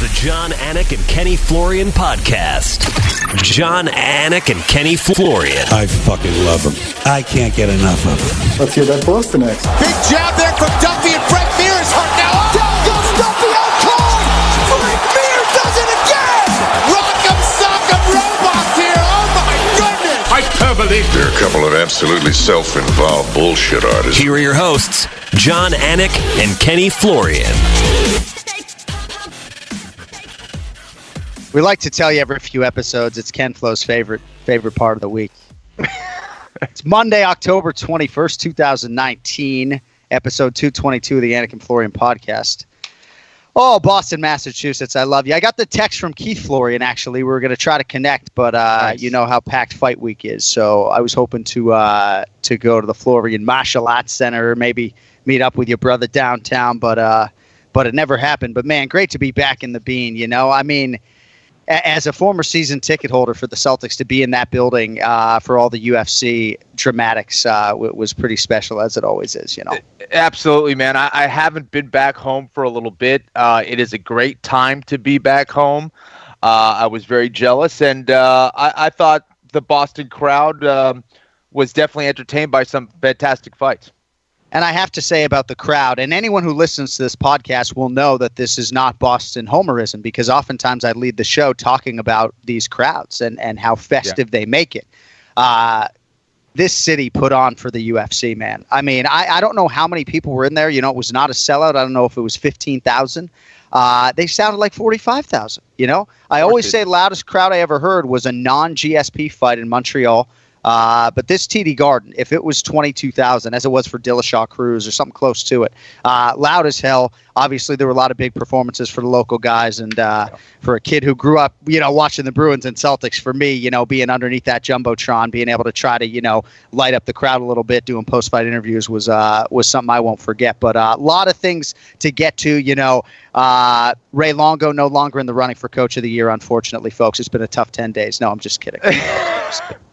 The John, Anik, and Kenny Florian podcast. John, Anik, and Kenny Florian. I fucking love them. I can't get enough of them. Let's hear that Boston next. Big jab there from Duffy, and Frank Mir is hurt now. Down goes Duffy, out cold. Frank Mir does it again. Rock'em sock'em robots here. Oh my goodness. Hyperbole. They're a couple of absolutely self-involved bullshit artists. Here are your hosts, John, Anik, and Kenny Florian. We like to tell you every few episodes it's Ken Flo's favorite part of the week. It's Monday, October 21st, 2019, episode 222 of the Anik and Florian podcast. Oh, Boston, Massachusetts, I love you. I got the text from Keith Florian, actually. We were going to try to connect, but nice. You know how packed fight week is, so I was hoping to go to the Florian Martial Arts Center, maybe meet up with your brother downtown, but it never happened. But, man, great to be back in the Bean, you know? I mean, as a former season ticket holder for the Celtics, to be in that building for all the UFC dramatics was pretty special, as it always is, you know. Absolutely, man. I haven't been back home for a little bit. It is a great time to be back home. I was very jealous, and I thought the Boston crowd was definitely entertained by some fantastic fights. And I have to say about the crowd, and anyone who listens to this podcast will know that this is not Boston homerism, because oftentimes I lead the show talking about these crowds and how festive they make it. This city put on for the UFC, man. I mean, I don't know how many people were in there. You know, it was not a sellout. I don't know if it was 15,000. They sounded like 45,000, you know. I always say the loudest crowd I ever heard was a non-GSP fight in Montreal. But this TD Garden, if it was 22,000, as it was for Dillashaw Cruz or something close to it, loud as hell. Obviously, there were a lot of big performances for the local guys, and for a kid who grew up, you know, watching the Bruins and Celtics, for me, you know, being underneath that jumbotron, being able to try to, you know, light up the crowd a little bit, doing post-fight interviews was something I won't forget. But a lot of things to get to, you know. Ray Longo no longer in the running for Coach of the Year, unfortunately, folks. It's been a tough 10 days. No, I'm just kidding.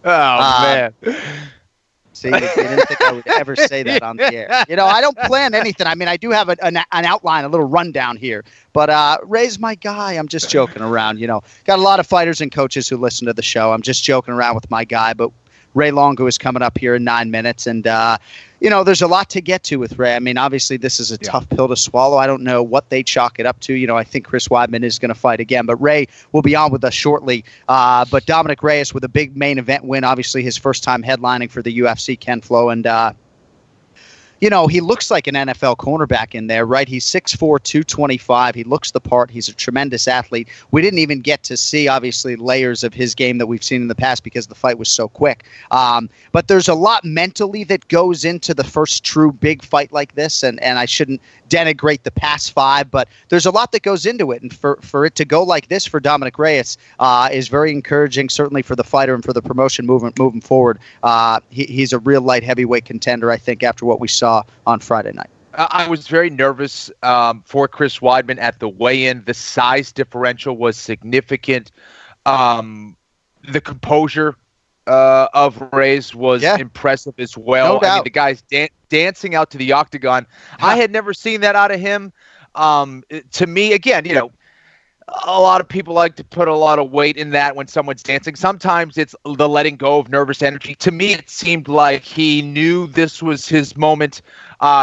Man. See, you didn't think I would ever say that on the air. You know, I don't plan anything. I mean, I do have an outline, a little rundown here. But Ray's my guy. I'm just joking around, you know. Got a lot of fighters and coaches who listen to the show. I'm just joking around with my guy. But Ray Longo is coming up here in 9 minutes. And, you know, there's a lot to get to with Ray. I mean, obviously, this is a tough pill to swallow. I don't know what they chalk it up to. You know, I think Chris Weidman is going to fight again. But Ray will be on with us shortly. But Dominic Reyes with a big main event win. Obviously, his first time headlining for the UFC, Ken Flo. And, you know, he looks like an NFL cornerback in there, right? He's 6'4", 225. He looks the part. He's a tremendous athlete. We didn't even get to see, obviously, layers of his game that we've seen in the past because the fight was so quick. But there's a lot mentally that goes into the first true big fight like this, and I shouldn't denigrate the past five, but there's a lot that goes into it. And for it to go like this for Dominic Reyes is very encouraging, certainly for the fighter and for the promotion moving forward. He's a real light heavyweight contender, I think, after what we saw on Friday night. I was very nervous for Chris Weidman at the weigh-in. The size differential was significant. The composure of Reyes was impressive as well. No doubt. I mean, the guy's dancing out to the octagon. I had never seen that out of him. To me, again, you know, a lot of people like to put a lot of weight in that when someone's dancing. Sometimes it's the letting go of nervous energy. To me, it seemed like he knew this was his moment.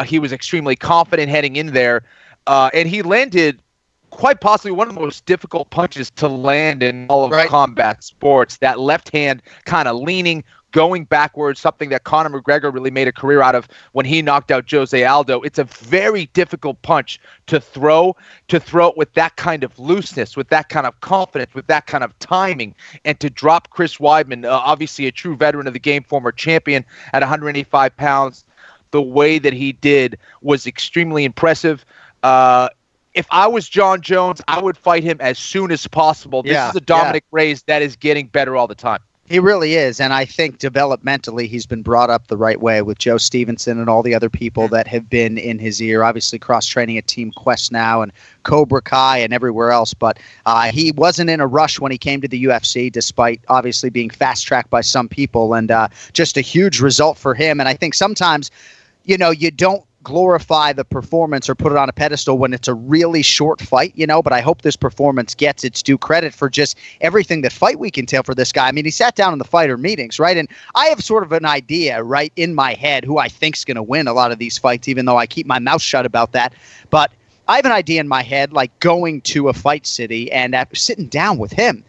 He was extremely confident heading in there. And he landed quite possibly one of the most difficult punches to land in all of combat sports. That left hand kind of leaning, going backwards, something that Conor McGregor really made a career out of when he knocked out Jose Aldo. It's a very difficult punch to throw it with that kind of looseness, with that kind of confidence, with that kind of timing, and to drop Chris Weidman, obviously a true veteran of the game, former champion at 185 pounds, the way that he did was extremely impressive. If I was John Jones, I would fight him as soon as possible. This is a Dominic Reyes that is getting better all the time. He really is, and I think developmentally he's been brought up the right way with Joe Stevenson and all the other people that have been in his ear, obviously cross-training at Team Quest now and Cobra Kai and everywhere else, but he wasn't in a rush when he came to the UFC, despite obviously being fast-tracked by some people, and just a huge result for him. And I think sometimes, you know, you don't glorify the performance or put it on a pedestal when it's a really short fight, but I hope this performance gets its due credit for just everything that Fight Week entailed for this guy. I mean, he sat down in the fighter meetings, right? And I have sort of an idea, right, in my head who I think's going to win a lot of these fights, even though I keep my mouth shut about that. But I have an idea in my head, like going to a fight city and sitting down with him.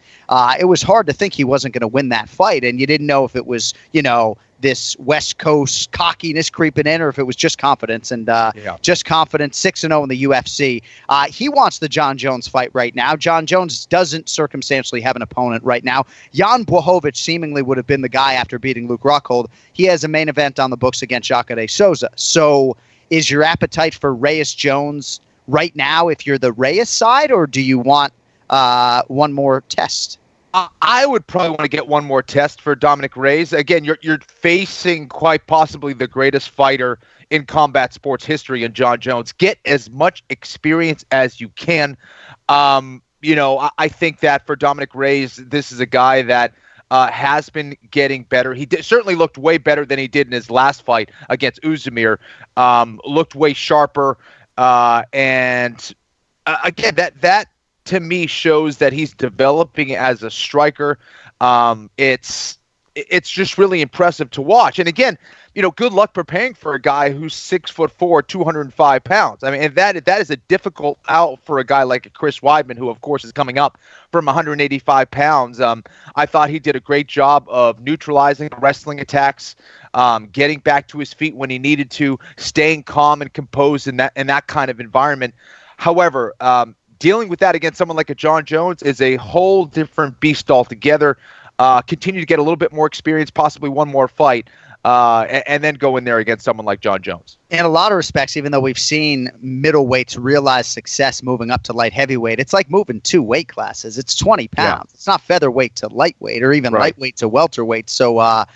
It was hard to think he wasn't going to win that fight, and you didn't know if it was, this West Coast cockiness creeping in or if it was just confidence. And just confidence, 6-0 in the UFC. He wants the John Jones fight right now. John Jones doesn't circumstantially have an opponent right now. Jan Blachowicz seemingly would have been the guy after beating Luke Rockhold. He has a main event on the books against Jacare Souza. So is your appetite for Reyes-Jones right now if you're the Reyes side, or do you want one more test? I would probably want to get one more test for Dominic Reyes. Again, you're facing quite possibly the greatest fighter in combat sports history in John Jones. Get as much experience as you can. I think that for Dominic Reyes, this is a guy that has been getting better. He certainly looked way better than he did in his last fight against Uzumir. Looked way sharper. Again, that to me shows that he's developing as a striker. It's just really impressive to watch. And again, good luck preparing for a guy who's 6'4", 205 pounds. I mean, and that is a difficult out for a guy like Chris Weidman, who of course is coming up from 185 pounds. I thought he did a great job of neutralizing wrestling attacks, getting back to his feet when he needed to, staying calm and composed in that kind of environment. However, dealing with that against someone like a John Jones is a whole different beast altogether. Continue to get a little bit more experience, possibly one more fight, and then go in there against someone like John Jones. In a lot of respects, even though we've seen middleweights realize success moving up to light heavyweight, it's like moving 2 weight classes. It's 20 pounds. Yeah. It's not featherweight to lightweight or even lightweight to welterweight. So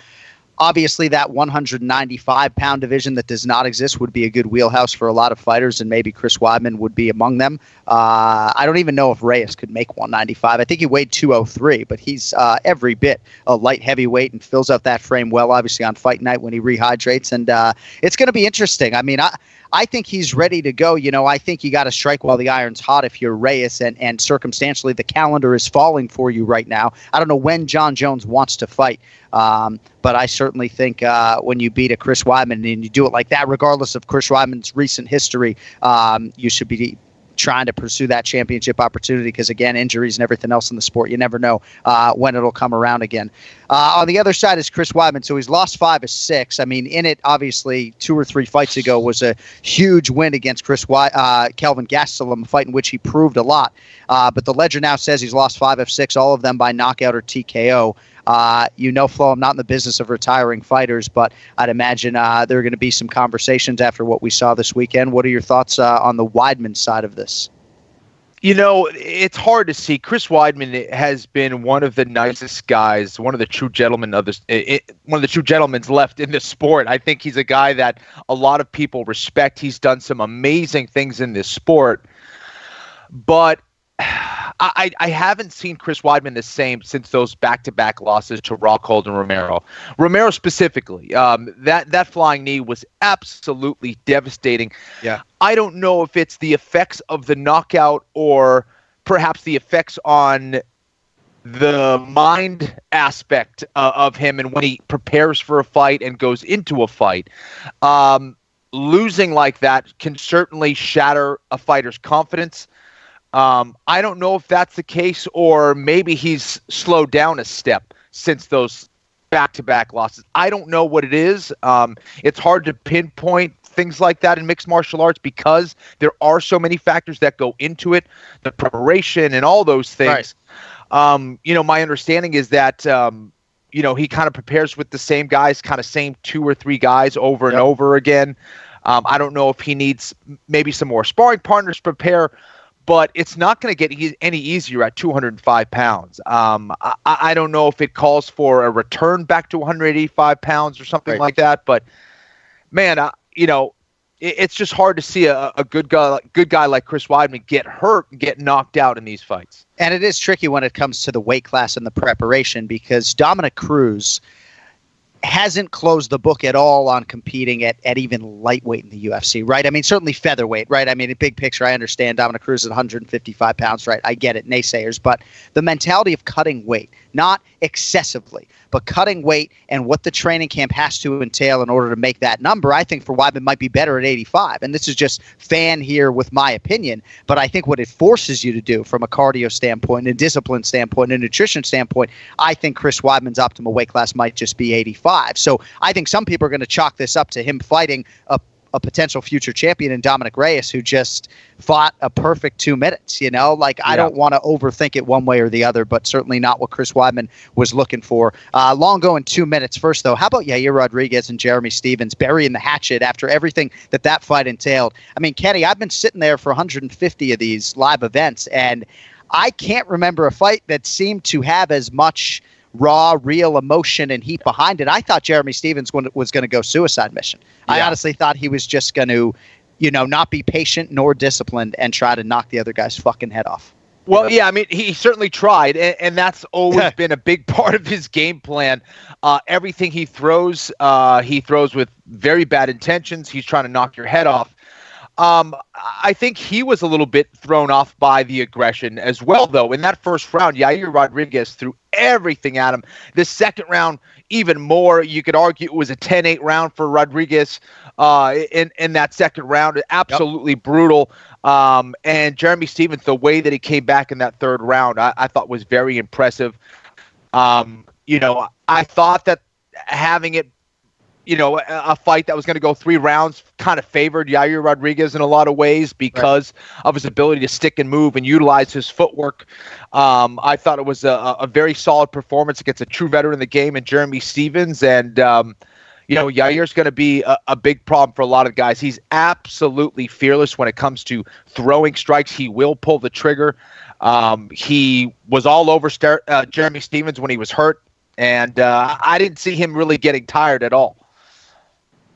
obviously that 195-pound division that does not exist would be a good wheelhouse for a lot of fighters, and maybe Chris Weidman would be among them. I don't even know if Reyes could make 195. I think he weighed 203, but he's every bit a light heavyweight and fills out that frame well, obviously, on fight night when he rehydrates. And it's going to be interesting. I mean, I think he's ready to go. I think you got to strike while the iron's hot if you're Reyes, and circumstantially the calendar is falling for you right now. I don't know when John Jones wants to fight, but I certainly think when you beat a Chris Weidman and you do it like that, regardless of Chris Weidman's recent history, you should be trying to pursue that championship opportunity because, again, injuries and everything else in the sport, you never know when it'll come around again. On the other side is Chris Weidman. So he's lost 5 of 6. I mean, in it, obviously, 2 or 3 fights ago was a huge win against Kelvin Gastelum, a fight in which he proved a lot. But the ledger now says he's lost 5 of 6, all of them by knockout or TKO. Flo, I'm not in the business of retiring fighters, but I'd imagine there are going to be some conversations after what we saw this weekend. What are your thoughts on the Weidman side of this? It's hard to see. Chris Weidman has been one of the nicest guys, one of the true gentlemen of this, one of the true gentlemen left in this sport. I think he's a guy that a lot of people respect. He's done some amazing things in this sport, but I haven't seen Chris Weidman the same since those back-to-back losses to Rockhold and Romero. Romero specifically, that flying knee was absolutely devastating. Yeah, I don't know if it's the effects of the knockout or perhaps the effects on the mind aspect of him and when he prepares for a fight and goes into a fight. Losing like that can certainly shatter a fighter's confidence. I don't know if that's the case, or maybe he's slowed down a step since those back-to-back losses. I don't know what it is. It's hard to pinpoint things like that in mixed martial arts because there are so many factors that go into it, the preparation and all those things. Right. My understanding is that, he kind of prepares with the same guys, kind of same 2 or 3 guys over and over again. I don't know if he needs maybe some more sparring partners to prepare, but it's not going to get any easier at 205 pounds. I don't know if it calls for a return back to 185 pounds or something like that. But, man, it's just hard to see a good guy like Chris Weidman get hurt and get knocked out in these fights. And it is tricky when it comes to the weight class and the preparation because Dominic Cruz hasn't closed the book at all on competing at even lightweight in the UFC, right? I mean, certainly featherweight, right? I mean, a big picture, I understand Dominic Cruz at 155 pounds, right? I get it, naysayers. But the mentality of cutting weight, not excessively, but cutting weight and what the training camp has to entail in order to make that number, I think for Weidman might be better at 85. And this is just fan here with my opinion. But I think what it forces you to do from a cardio standpoint, a discipline standpoint, a nutrition standpoint, I think Chris Weidman's optimal weight class might just be 85. So I think some people are going to chalk this up to him fighting a potential future champion in Dominic Reyes, who just fought a perfect 2 minutes. I don't want to overthink it one way or the other, but certainly not what Chris Weidman was looking for. Longo in 2 minutes. First, though, how about Yair Rodriguez and Jeremy Stephens burying the hatchet after everything that fight entailed? I mean, Kenny, I've been sitting there for 150 of these live events, and I can't remember a fight that seemed to have as much raw, real emotion and heat behind it. I thought Jeremy Stephens was going to go suicide mission. Yeah. I honestly thought he was just going to, not be patient nor disciplined and try to knock the other guy's fucking head off. Well, yeah, I mean, he certainly tried, and that's always been a big part of his game plan. Everything he throws with very bad intentions. He's trying to knock your head off. I think he was a little bit thrown off by the aggression as well, though. In that first round, Yair Rodriguez threw everything at him. The second round, even more. You could argue it was a 10-8 round for Rodriguez in that second round. Absolutely brutal. And Jeremy Stephens, the way that he came back in that third round, I thought was very impressive. I thought that having it, a fight that was going to go 3 rounds kind of favored Yair Rodriguez in a lot of ways because of his ability to stick and move and utilize his footwork. I thought it was a very solid performance against a true veteran in the game in Jeremy Stephens. And, Yair's going to be a big problem for a lot of guys. He's absolutely fearless when it comes to throwing strikes. He will pull the trigger. He was all over Jeremy Stephens when he was hurt. And I didn't see him really getting tired at all.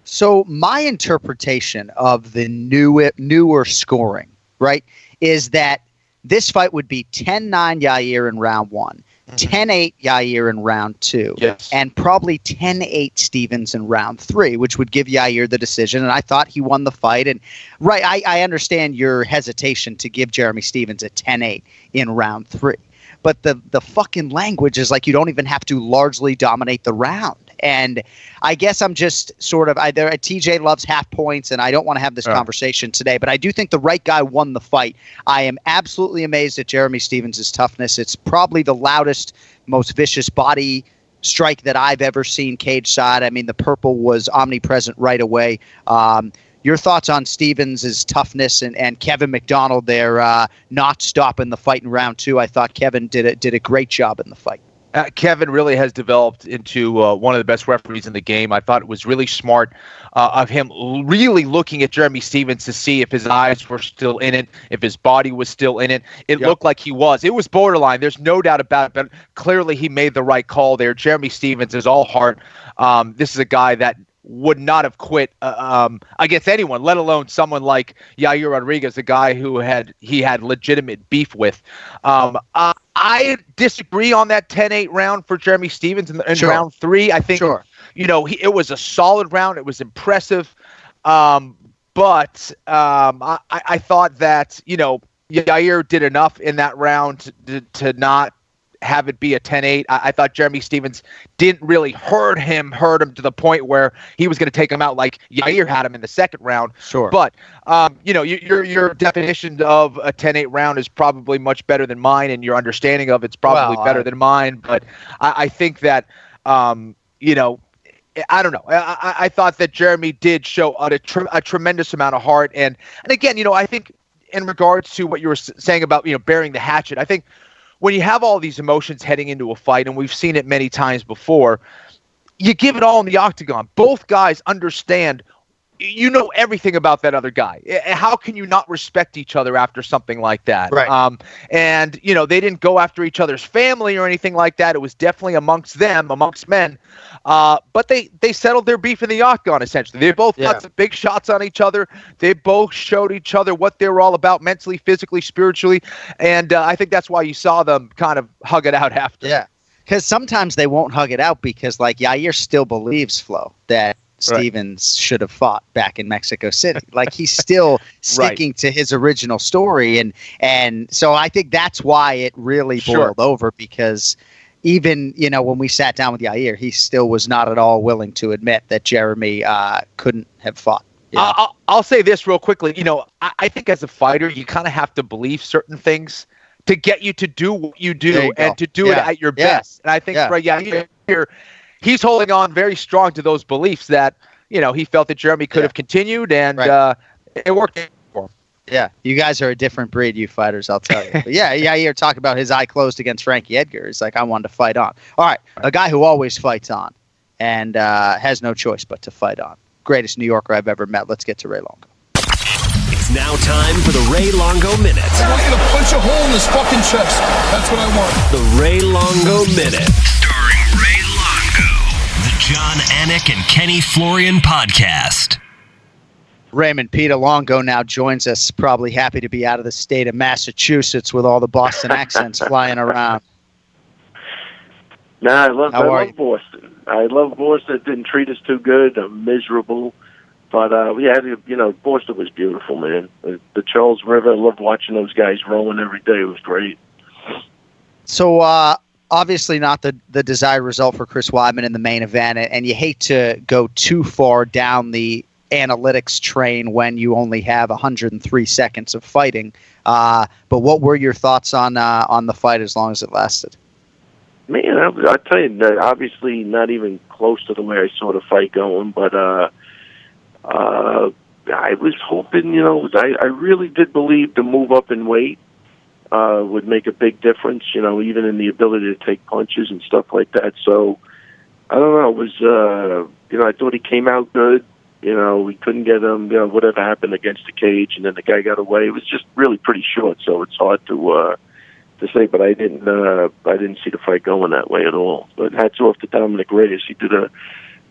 So my interpretation of the newer scoring, right, is that this fight would be 10-9 Yair in round 1, 10-8 Yair in round 2, yes, and probably 10-8 Stephens in round 3, which would give Yair the decision. And I thought he won the fight. And I understand your hesitation to give Jeremy Stephens a 10-8 in round 3. But the fucking language is like you don't even have to largely dominate the round. And I guess I'm just sort of TJ loves half points, and I don't want to have this conversation today, but I do think the right guy won the fight. I am absolutely amazed at Jeremy Stephens' toughness. It's probably the loudest, most vicious body strike that I've ever seen cage side. I mean, the purple was omnipresent right away. Your thoughts on Stephens' toughness and Kevin McDonald there not stopping the fight in round 2. I thought Kevin did a great job in the fight. Kevin really has developed into one of the best referees in the game. I thought it was really smart of him really looking at Jeremy Stephens to see if his eyes were still in it, if his body was still in it. It looked like he was. It was borderline. There's no doubt about it, but clearly he made the right call there. Jeremy Stephens is all heart. This is a guy that would not have quit against anyone, let alone someone like Yair Rodriguez, a guy who he had legitimate beef with. I disagree on that 10-8 round for Jeremy Stephens in round 3. I think, it was a solid round. It was impressive. But I thought that, Yair did enough in that round to not have it be a 10-8. I thought Jeremy Stephens didn't really hurt him to the point where he was going to take him out like Yair had him in the second round. Sure. But, your definition of a 10-8 round is probably much better than mine, and your understanding of it's probably better than mine. But I think that, I don't know. I thought that Jeremy did show a tremendous amount of heart. And again, I think in regards to what you were saying about, burying the hatchet, I think when you have all these emotions heading into a fight, and we've seen it many times before, you give it all in the octagon. Both guys understand, everything about that other guy. How can you not respect each other after something like that? Right. And, they didn't go after each other's family or anything like that. It was definitely amongst men. But they settled their beef in the octagon, essentially. They both got some big shots on each other. They both showed each other what they were all about mentally, physically, spiritually. And I think that's why you saw them kind of hug it out after. Yeah. Because sometimes they won't hug it out because, like, Yair still believes, Flo, that Stevens should have fought back in Mexico City. Like, he's still sticking to his original story. And so I think that's why it really boiled over, because even, when we sat down with Yair, he still was not at all willing to admit that Jeremy couldn't have fought. I'll say this real quickly. I think as a fighter, you kind of have to believe certain things to get you to do what you do and to do it at your best. And I think here, he's holding on very strong to those beliefs that, he felt that Jeremy could have continued, and it worked for him. Yeah, you guys are a different breed, you fighters, I'll tell you. But you're talking about his eye closed against Frankie Edgar. It's like, I wanted to fight on. All right, a guy who always fights on and has no choice but to fight on. Greatest New Yorker I've ever met. Let's get to Ray Longo. It's now time for the Ray Longo Minute. I want you to punch a hole in his fucking chest. That's what I want. The Ray Longo Minute. Starring Ray Longo. The John Anik and Kenny Florian podcast. Raymond Peter Longo now joins us, probably happy to be out of the state of Massachusetts with all the Boston accents flying around. I love Boston. I love Boston. It didn't treat us too good. I'm miserable. But, Boston was beautiful, man. The Charles River, I loved watching those guys rowing every day. It was great. So, obviously not the desired result for Chris Weidman in the main event, and you hate to go too far down the analytics train when you only have 103 seconds of fighting. But what were your thoughts on the fight as long as it lasted? Man, I tell you, obviously not even close to the way I saw the fight going, but I was hoping, I really did believe the move up in weight would make a big difference, even in the ability to take punches and stuff like that. So, I don't know, it was, I thought he came out good. We couldn't get him, whatever happened against the cage, and then the guy got away. It was just really pretty short, so it's hard to say, but I didn't see the fight going that way at all. But hats off to Dominic Reyes. He did a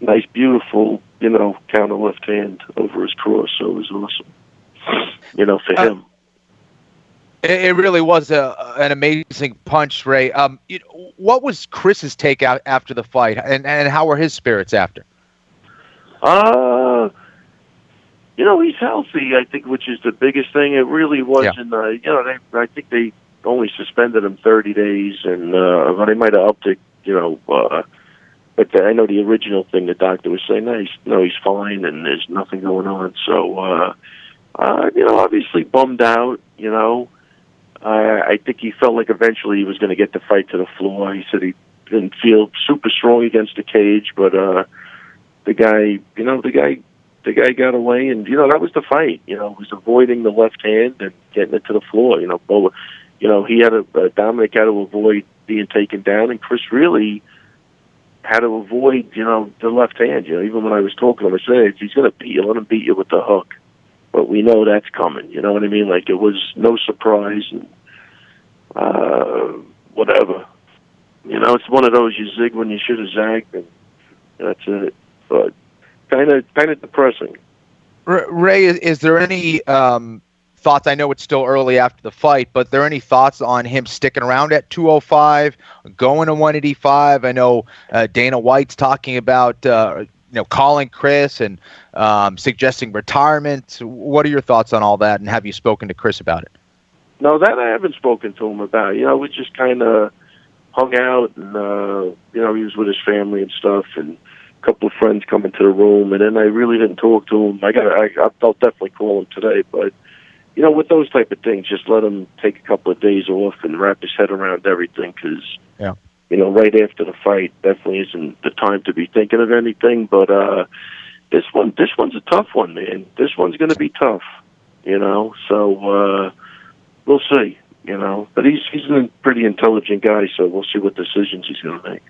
nice, beautiful, counter left hand over his cross, so it was awesome, for him. It really was an amazing punch, Ray. What was Chris's take out after the fight, and how were his spirits after? He's healthy, I think, which is the biggest thing. It really wasn't, I think they only suspended him 30 days, and they might have upped it, but I know the original thing the doctor was saying, he's fine, and there's nothing going on. So, obviously bummed out, I think he felt like eventually he was going to get the fight to the floor. He said he didn't feel super strong against the cage, but the guy got away, and that was the fight. Was avoiding the left hand and getting it to the floor. He had Dominic had to avoid being taken down, and Chris really had to avoid the left hand. Even when I was talking to him, I said, if he's going to beat you, let him beat you with the hook. But we know that's coming. You know what I mean? Like, it was no surprise, and whatever. It's one of those, you zig when you should have zagged, and that's it. But kind of depressing. Ray, is there any thoughts? I know it's still early after the fight, but are there any thoughts on him sticking around at 205, going to 185? I know Dana White's talking about calling Chris and suggesting retirement. What are your thoughts on all that, and have you spoken to Chris about it? No, that I haven't spoken to him about. We just kind of hung out, and he was with his family and stuff, and a couple of friends come into the room, and then I really didn't talk to him. I'll definitely call him today, but with those type of things, just let him take a couple of days off and wrap his head around everything, because right after the fight definitely isn't the time to be thinking of anything. But this one's a tough one, man. This one's going to be tough, So we'll see, But he's a pretty intelligent guy, so we'll see what decisions he's going to make.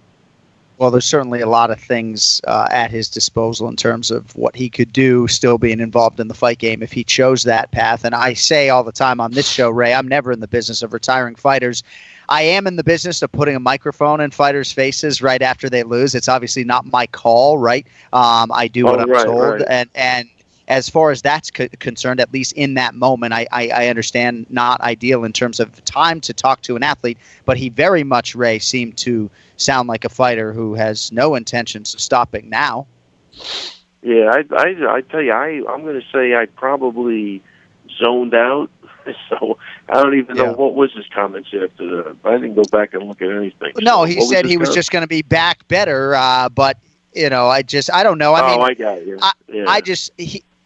Well, there's certainly a lot of things at his disposal in terms of what he could do, still being involved in the fight game if he chose that path. And I say all the time on this show, Ray, I'm never in the business of retiring fighters. I am in the business of putting a microphone in fighters' faces right after they lose. It's obviously not my call, right? I do what I'm told. Right. And as far as that's concerned, at least in that moment, I understand not ideal in terms of time to talk to an athlete, but he very much, Ray, seemed to sound like a fighter who has no intentions of stopping now. Yeah, I tell you, I'm going to say I probably zoned out, so I don't even know what was his comments after that. I didn't go back and look at anything. No, he said he was just going to be back better, but I don't know. I got it. Yeah.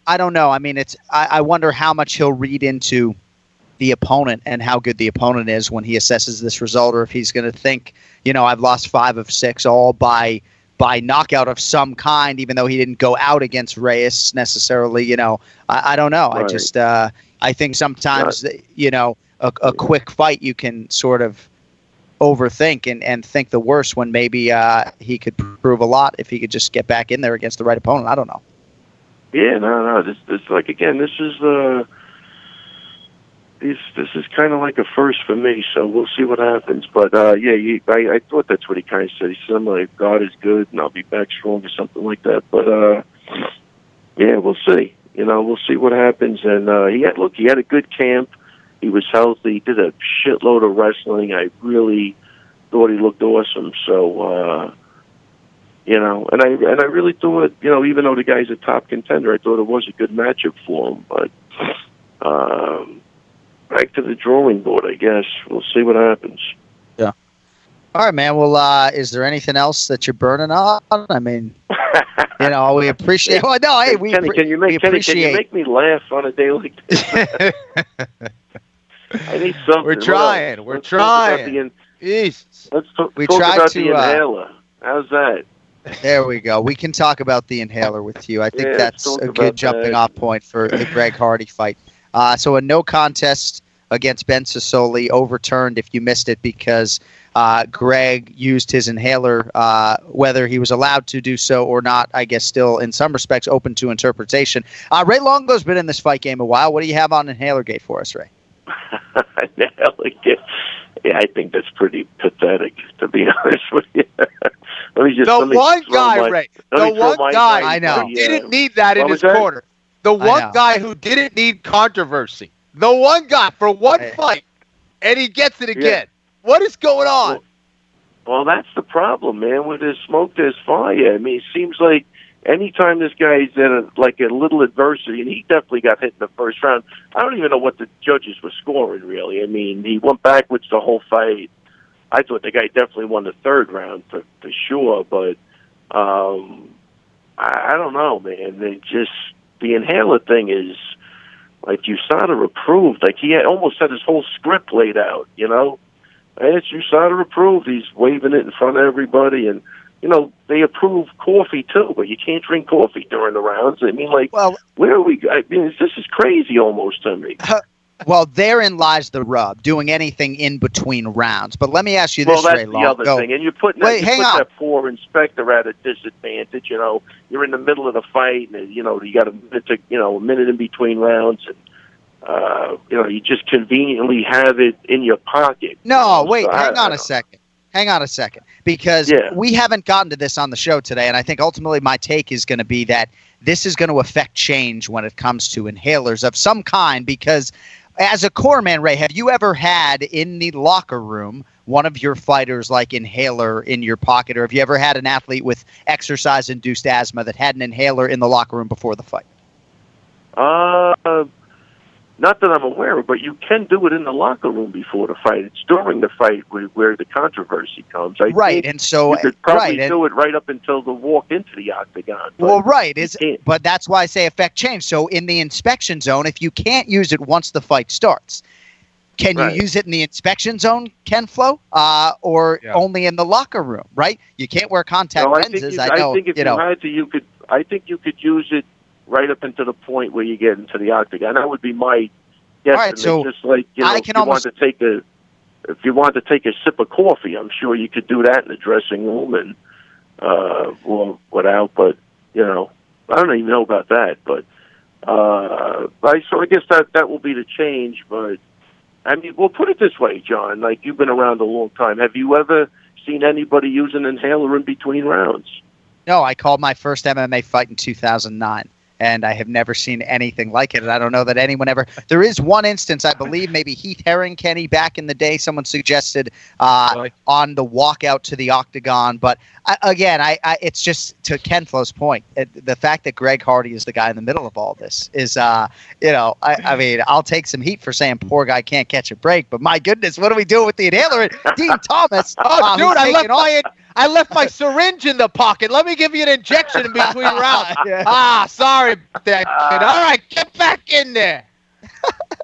I don't know. I mean, I wonder how much he'll read into the opponent and how good the opponent is when he assesses this result, or if he's going to think, I've lost 5 of 6 all by knockout of some kind, even though he didn't go out against Reyes necessarily. I don't know. Right. I think sometimes, a quick fight you can sort of overthink and think the worst when maybe he could prove a lot if he could just get back in there against the right opponent. I don't know. Yeah, no. This like, again, this is kind of like a first for me, so we'll see what happens. But I thought that's what he kind of said. He said, like, God is good, and I'll be back strong or something like that. But we'll see. We'll see what happens. And he had a good camp. He was healthy. He did a shitload of wrestling. I really thought he looked awesome. So. And I really thought, even though the guy's a top contender, I thought it was a good matchup for him. But back to the drawing board, I guess. We'll see what happens. Yeah. All right, man. Well, is there anything else that you're burning on? I mean, we appreciate. Well, no, hey, Kenny, can you make me laugh on a day like this? I need something. We're trying. We're trying. Let's talk about the inhaler. How's that? There we go. We can talk about the inhaler with you. I think that's a good jumping off point for the Greg Hardy fight. So a no contest against Ben Sassoli overturned if you missed it because Greg used his inhaler, whether he was allowed to do so or not, I guess still in some respects open to interpretation. Ray Longo's been in this fight game a while. What do you have on Inhalergate for us, Ray? Inhalergate. Yeah, I think that's pretty pathetic, to be honest with you. The one guy I know didn't need that in his corner. The one guy who didn't need controversy. The one guy for one fight, and he gets it again. Yeah. What is going on? Well, that's the problem, man. With his smoke, there's fire. I mean, it seems like anytime this guy's in a little adversity, and he definitely got hit in the first round. I don't even know what the judges were scoring, really. I mean, he went backwards the whole fight. I thought the guy definitely won the third round for sure, but I don't know, man. The inhaler thing is like USADA approved. Like he almost had his whole script laid out, And it's USADA approved. He's waving it in front of everybody, and they approve coffee too, but you can't drink coffee during the rounds. I mean, where are we? I mean, this is crazy almost to me. Well, therein lies the rub, doing anything in between rounds. But let me ask you this, Ray Long. Well, that's the other thing. And you're putting that poor inspector at a disadvantage. You're in the middle of the fight, and, you got a minute in between rounds, and, you just conveniently have it in your pocket. No, wait, so hang on a second. Because we haven't gotten to this on the show today, and I think ultimately my take is going to be that this is going to affect change when it comes to inhalers of some kind, because as a core man, Ray, have you ever had in the locker room one of your fighters like inhaler in your pocket, or have you ever had an athlete with exercise-induced asthma that had an inhaler in the locker room before the fight? Not that I'm aware of, but you can do it in the locker room before the fight. It's during the fight where the controversy comes. I think and so you could probably do it right up until the walk into the octagon. Well, but that's why I say affect change. So in the inspection zone, if you can't use it once the fight starts, can you use it in the inspection zone, Ken Flo, or only in the locker room? Right? You can't wear contact lenses. I think if you had to, I think you could use it right up until the point where you get into the octagon. That would be my guess. All right, so just like if you want to take a sip of coffee, I'm sure you could do that in the dressing room and or without. But I don't even know about that. But so I guess that will be the change. But I mean, we'll put it this way, John. Like you've been around a long time. Have you ever seen anybody use an inhaler in between rounds? No, I called my first MMA fight in 2009. and I have never seen anything like it. And I don't know that anyone ever. There is one instance, I believe, maybe Heath Herring, Kenny, back in the day, someone suggested on the walkout to the octagon. But again, it's just to Ken Flo's point. The fact that Greg Hardy is the guy in the middle of all this is, I mean, I'll take some heat for saying poor guy can't catch a break. But my goodness, what are we doing with the inhaler? And Dean Thomas. Oh, dude, I left my syringe in the pocket. Let me give you an injection in between rounds. Sorry about that. Kid. All right, get back in there.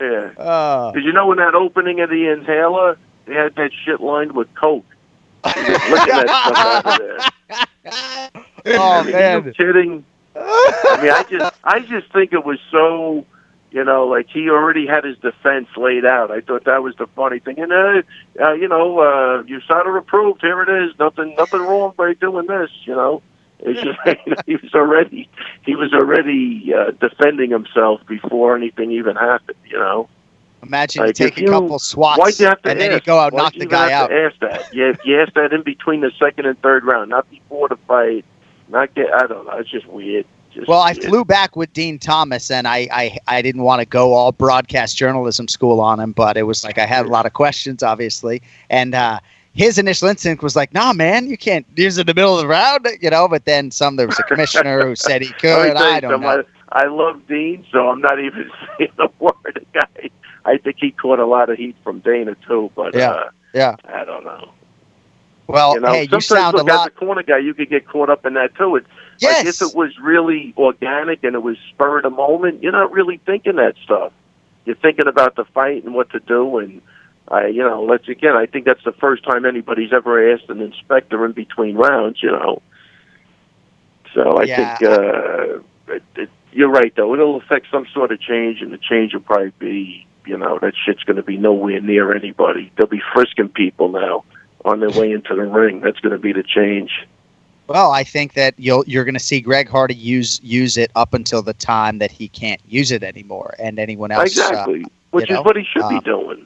Yeah. Did you know in that opening of the inhaler, they had that shit lined with Coke? Looking at stuff out of there. Oh, man. Are you kidding? I mean, I just think it was so, like he already had his defense laid out. I thought that was the funny thing. And, you started approved. Here it is. Nothing wrong by doing this, It's just, he was already defending himself before anything even happened, Imagine you take a couple swats and then you go out and knock the guy out. Ask that. You ask that in between the second and third round, not before the fight. I don't know. It's just weird. I flew back with Dean Thomas, and I didn't want to go all broadcast journalism school on him, but it was like I had a lot of questions, obviously. And his initial instinct was like, nah, man, you can't use it in the middle of the round, But then there was a commissioner who said he could. I don't know. I love Dean, so I'm not even saying a word. The guy, I think he caught a lot of heat from Dana, too. But I don't know. Well, hey, you sound a lot. As a corner guy, you could get caught up in that, too. Yes. Like if it was really organic and it was spur of the moment, you're not really thinking that stuff. You're thinking about the fight and what to do. And, I think that's the first time anybody's ever asked an inspector in between rounds, So I think you're right, though. It'll affect some sort of change, and the change will probably be, that shit's going to be nowhere near anybody. They'll be frisking people now on their way into the ring. That's going to be the change. Well, I think that you're going to see Greg Hardy use it up until the time that he can't use it anymore, and anyone else. Exactly, which is what he should be doing.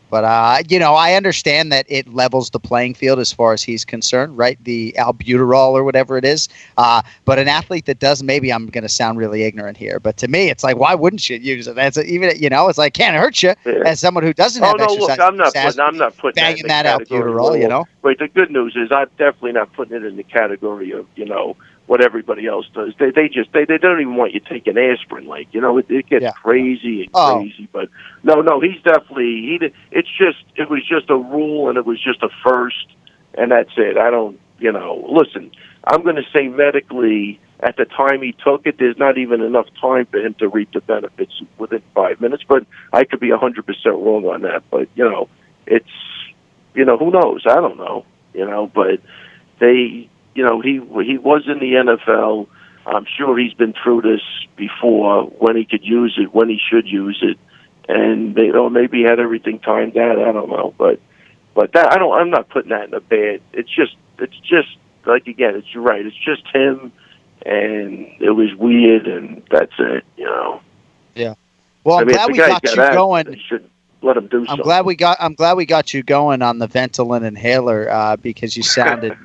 But, I understand that it levels the playing field as far as he's concerned, right? The albuterol or whatever it is. But an athlete that does, maybe I'm going to sound really ignorant here, but to me, it's like, why wouldn't you use it? That's it's like, can't hurt you as someone who doesn't have exercise. Look, I'm not putting banging that albuterol, But the good news is I'm definitely not putting it in the category of, what everybody else does. They don't even want you taking aspirin. Like, it gets crazy and crazy. But no, he's definitely it was just a rule, and it was just a first, and that's it. I don't, listen, I'm going to say medically at the time he took it, there's not even enough time for him to reap the benefits within 5 minutes, but I could be 100% wrong on that. But, it's, who knows? I don't know, but they, he was in the NFL. I'm sure he's been through this before, when he could use it, when he should use it, and maybe he had everything timed out. I don't know, but that I'm not putting that in a bad. It's just like, again, you're right. It's just him, and it was weird, and that's it. Yeah. Well, I'm glad we got you going. They should let him do something. I'm glad we got you going on the Ventolin inhaler because you sounded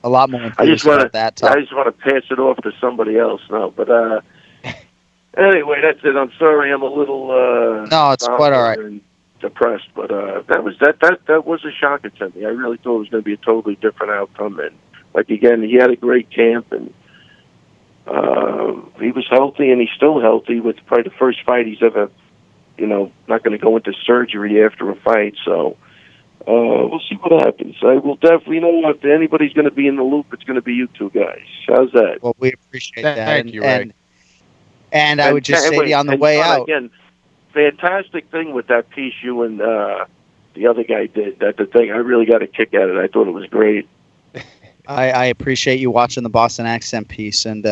a lot more enthused about that. I just want to pass it off to somebody else now. But anyway, that's it. I'm sorry, I'm a little no, it's quite all right. And depressed, but that was a shocker to me. I really thought it was going to be a totally different outcome. And like, again, he had a great camp, and he was healthy, and he's still healthy. With probably the first fight he's ever, not going to go into surgery after a fight. So. We'll see what happens. I will definitely if anybody's going to be in the loop, it's going to be you two guys. How's that? Well, we appreciate that. Thank you, Ray. And I would just say to you on the way out. Again, fantastic thing with that piece you and the other guy did. That's the thing. I really got a kick out of it. I thought it was great. I appreciate you watching the Boston accent piece, and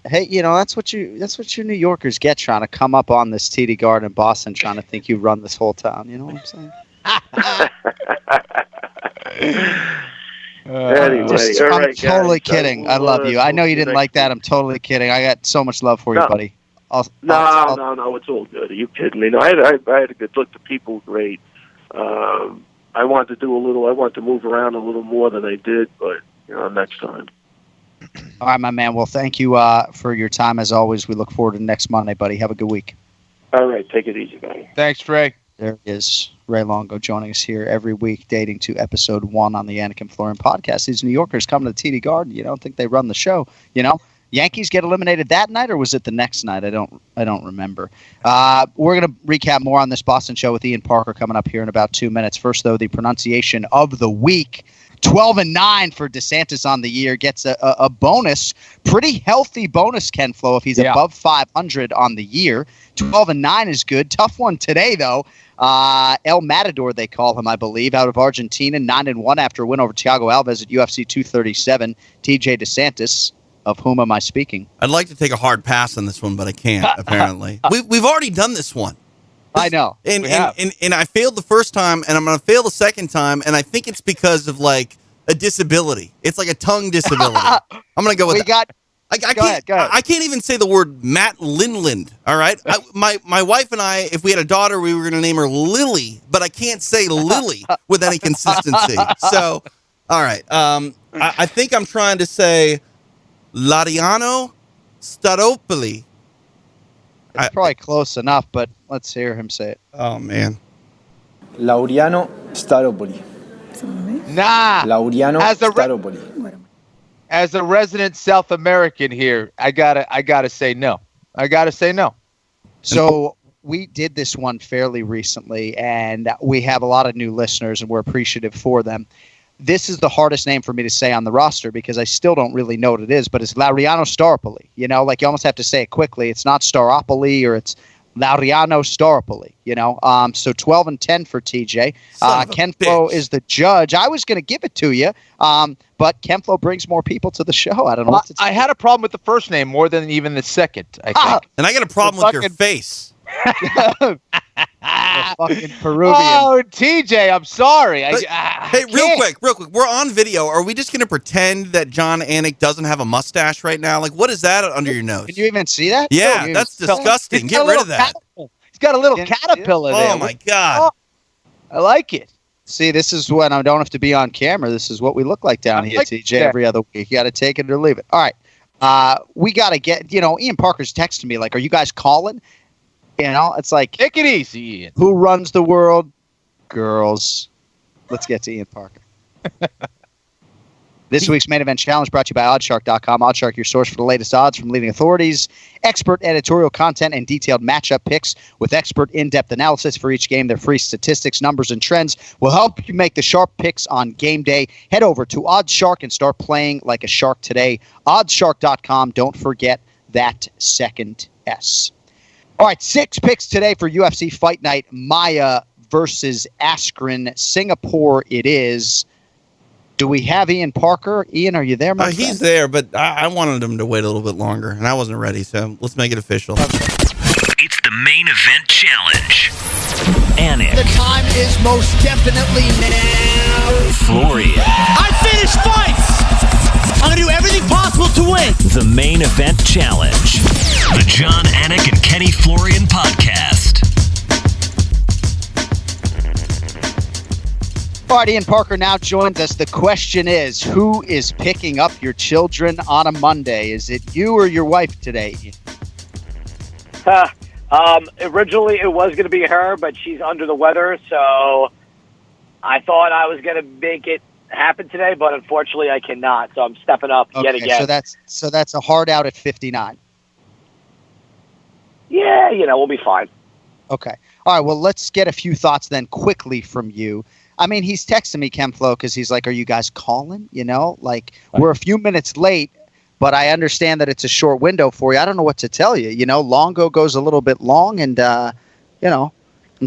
hey, that's what you New Yorkers get, trying to come up on this TD Garden in Boston, trying to think you run this whole town. You know what I'm saying? Anyway, I'm totally kidding. I love you. I know you didn't like that. I'm totally kidding. I got so much love for you, buddy. No, it's all good. Are you kidding me? No, I had a good look. The people were great. I wanted to move around a little more than I did, but next time. All right, my man. Well, thank you for your time as always. We look forward to next Monday, buddy. Have a good week. All right, take it easy, buddy. Thanks, Ray. There is Ray Longo joining us here every week, dating to episode 1 on the Anik and Florian podcast. These New Yorkers come to the TD Garden. You don't think they run the show, Yankees get eliminated that night, or was it the next night? I don't remember. We're going to recap more on this Boston show with Ian Parker coming up here in about 2 minutes. First, though, the pronunciation of the week. 12-9 for DeSantis on the year, gets a bonus, pretty healthy bonus, Ken Flo, if he's above 500 on the year. 12-9 is good. Tough one today, though. El Matador, they call him, I believe, out of Argentina, 9-1 after a win over Thiago Alves at UFC 237. TJ DeSantis, of whom am I speaking? I'd like to take a hard pass on this one, but I can't, apparently. We've already done this one. I know. And I failed the first time, and I'm going to fail the second time, and I think it's because of, like, a disability. It's like a tongue disability. I'm going to go with that. Go ahead. I can't even say the word Matt Lindland, all right? My wife and I, if we had a daughter, we were going to name her Lily, but I can't say Lily with any consistency. So, all right. I think I'm trying to say Laureano Staropoli. It's probably close enough, but let's hear him say it. Oh, man. Laureano Staropoli. Nah. Laureano Staropoli. As a resident South American here, I gotta say no. So we did this one fairly recently, and we have a lot of new listeners, and we're appreciative for them. This is the hardest name for me to say on the roster because I still don't really know what it is, but it's Laureano Staropoli. You almost have to say it quickly. It's not Staropoli, or it's Laureano Staropoli, So 12-10 for TJ. Ken Flo is the judge. I was going to give it to you, but Ken Flo brings more people to the show. I don't know what to tell you. I had a problem with the first name more than even the second, I think. And I got a problem with your face. Fucking Peruvian. Oh, TJ, I'm sorry. Hey, real quick. We're on video. Are we just going to pretend that John Anik doesn't have a mustache right now? Like, what is that under your nose? Can you even see that? Yeah, that's disgusting. Get rid of that. He's got a little caterpillar there. Oh, my God. I like it. See, this is when I don't have to be on camera. This is what we look like down here, TJ, every other week. You got to take it or leave it. All right. We got to get, Ian Parker's texting me, like, are you guys calling? It's like, take it easy, Ian. Who runs the world? Girls. Let's get to Ian Parker. This week's main event challenge brought to you by Oddshark.com. Oddshark, your source for the latest odds from leading authorities, expert editorial content, and detailed matchup picks with expert in-depth analysis for each game. Their free statistics, numbers, and trends will help you make the sharp picks on game day. Head over to Oddshark and start playing like a shark today. Oddshark.com. Don't forget that second S. All right, 6 picks today for UFC Fight Night. Maia versus Askren. Singapore it is. Do we have Ian Parker? Ian, are you there, my friend? He's there, but I wanted him to wait a little bit longer, and I wasn't ready, so let's make it official. It's the main event challenge. Anik. The time is most definitely now. Florian. I finish fights! I'm going to do everything possible to win. The main event challenge. The John Anik and Kenny Florian podcast. All right, Ian Parker now joins us. The question is, who is picking up your children on a Monday? Is it you or your wife today, Ian? Originally, it was going to be her, but she's under the weather, so I thought I was going to make it happen today, but unfortunately, I cannot. So I'm stepping up yet again. So that's a hard out at 59. Yeah, we'll be fine. Okay. All right. Well, let's get a few thoughts then quickly from you. I mean, he's texting me, Ken Flo, because he's like, "Are you guys calling?" We're a few minutes late. But I understand that it's a short window for you. I don't know what to tell you. Longo goes a little bit long, and I'm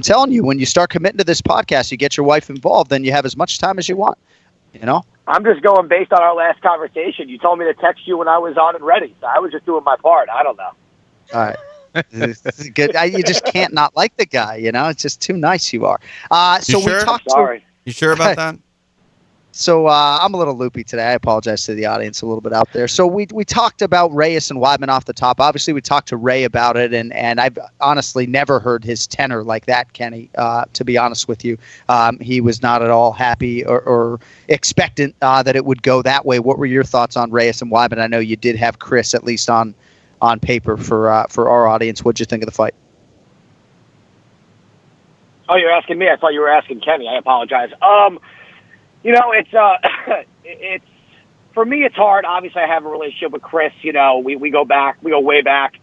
telling you, when you start committing to this podcast, you get your wife involved, then you have as much time as you want. I'm just going based on our last conversation. You told me to text you when I was on and ready, so I was just doing my part. I don't know. All right. Good. You just can't not like the guy. It's just too nice you are. You sure about that? So I'm a little loopy today. I apologize to the audience a little bit out there. So we talked about Reyes and Weidman off the top. Obviously, we talked to Ray about it, and I've honestly never heard his tenor like that, Kenny, to be honest with you. He was not at all happy or expectant that it would go that way. What were your thoughts on Reyes and Weidman? I know you did have Chris, at least on paper, for our audience. What'd you think of the fight? Oh, you're asking me? I thought you were asking Kenny. I apologize. It's for me. It's hard. Obviously, I have a relationship with Chris. We go way back,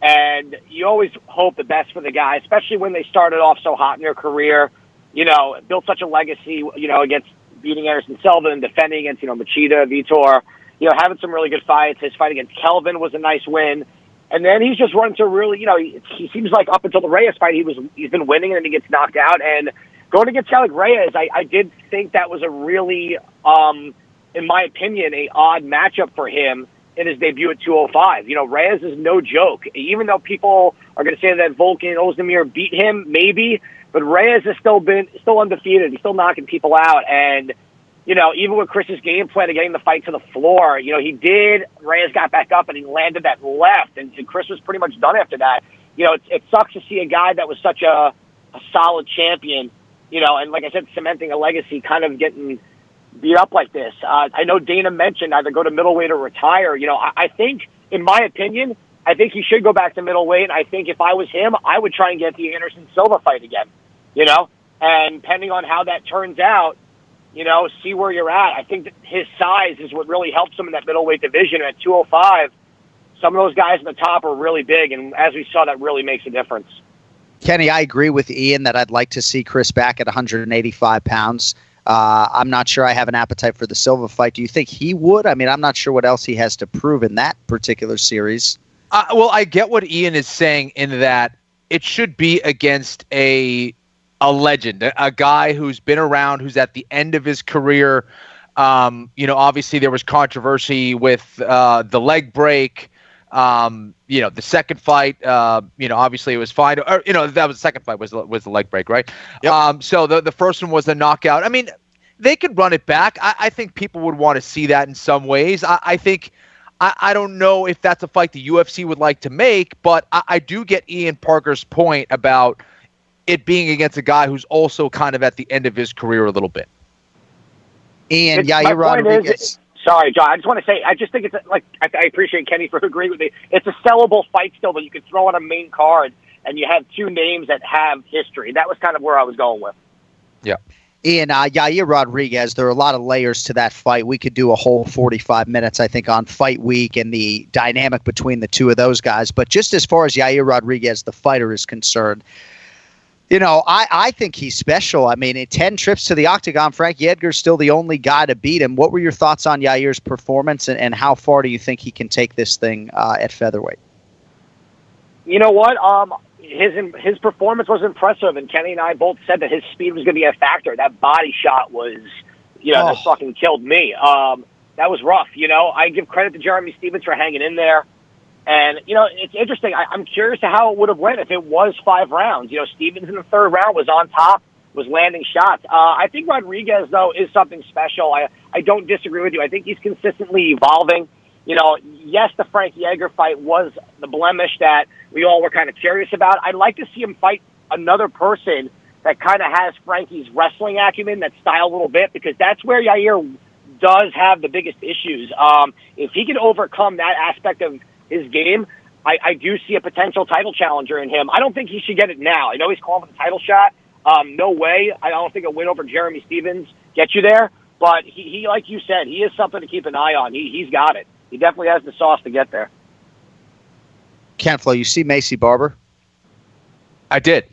and you always hope the best for the guy, especially when they started off so hot in their career. Built such a legacy. Against beating Anderson Silva and defending against Machida, Vitor. Having some really good fights. His fight against Kelvin was a nice win, and then he's just run into really. He seems like up until the Reyes fight, he's been winning, and then he gets knocked out and. Going against Anik Reyes, I did think that was a really, in my opinion, a odd matchup for him in his debut at 205. Reyes is no joke. Even though people are going to say that Volkan Ozdemir beat him, maybe, but Reyes has still undefeated. He's still knocking people out. And, even with Chris's game plan of getting the fight to the floor, Reyes got back up and he landed that left, and Chris was pretty much done after that. It sucks to see a guy that was such a solid champion, and like I said, cementing a legacy, kind of getting beat up like this. I know Dana mentioned either go to middleweight or retire. I think, in my opinion, I think he should go back to middleweight. I think if I was him, I would try and get the Anderson Silva fight again, and depending on how that turns out, see where you're at. I think that his size is what really helps him in that middleweight division. At 205, some of those guys at the top are really big, and as we saw, that really makes a difference. Kenny, I agree with Ian that I'd like to see Chris back at 185 pounds. I'm not sure I have an appetite for the Silva fight. Do you think he would? I mean, I'm not sure what else he has to prove in that particular series. Well, I get what Ian is saying in that it should be against a legend, a guy who's been around, who's at the end of his career. Obviously there was controversy with the leg break. The second fight, obviously it was fine. Or, that was the second fight was the leg break, right? Yep. So the first one was the knockout. I mean, they could run it back. I think people would want to see that in some ways. I think I don't know if that's a fight the UFC would like to make, but I do get Ian Parker's point about it being against a guy who's also kind of at the end of his career a little bit. Ian, Yair Rodriguez. Sorry, John. I just want to say, I just think it's I appreciate Kenny for agreeing with me. It's a sellable fight still, but you could throw on a main card, and you have two names that have history. That was kind of where I was going with. Yeah. Ian, Yair Rodriguez, there are a lot of layers to that fight. We could do a whole 45 minutes, I think, on fight week and the dynamic between the two of those guys. But just as far as Yair Rodriguez, the fighter, is concerned, I think he's special. I mean, in 10 trips to the octagon, Frankie Edgar's still the only guy to beat him. What were your thoughts on Yair's performance, and how far do you think he can take this thing at featherweight? You know what? His performance was impressive, and Kenny and I both said that his speed was going to be a factor. That body shot was, that fucking killed me. That was rough. I give credit to Jeremy Stephens for hanging in there. And, it's interesting. I'm curious to how it would have went if it was 5 rounds. Stephens in the third round was on top, was landing shots. I think Rodriguez, though, is something special. I don't disagree with you. I think he's consistently evolving. Yes, the Frankie Edgar fight was the blemish that we all were kind of curious about. I'd like to see him fight another person that kind of has Frankie's wrestling acumen, that style a little bit, because that's where Yair does have the biggest issues. If he can overcome that aspect of his game, I do see a potential title challenger in him. I don't think he should get it now. I know he's calling for the title shot. No way. I don't think a win over Jeremy Stephens gets you there. But he like you said, he is something to keep an eye on. He's got it. He definitely has the sauce to get there. Kenflo, you see Maisie Barber? I did.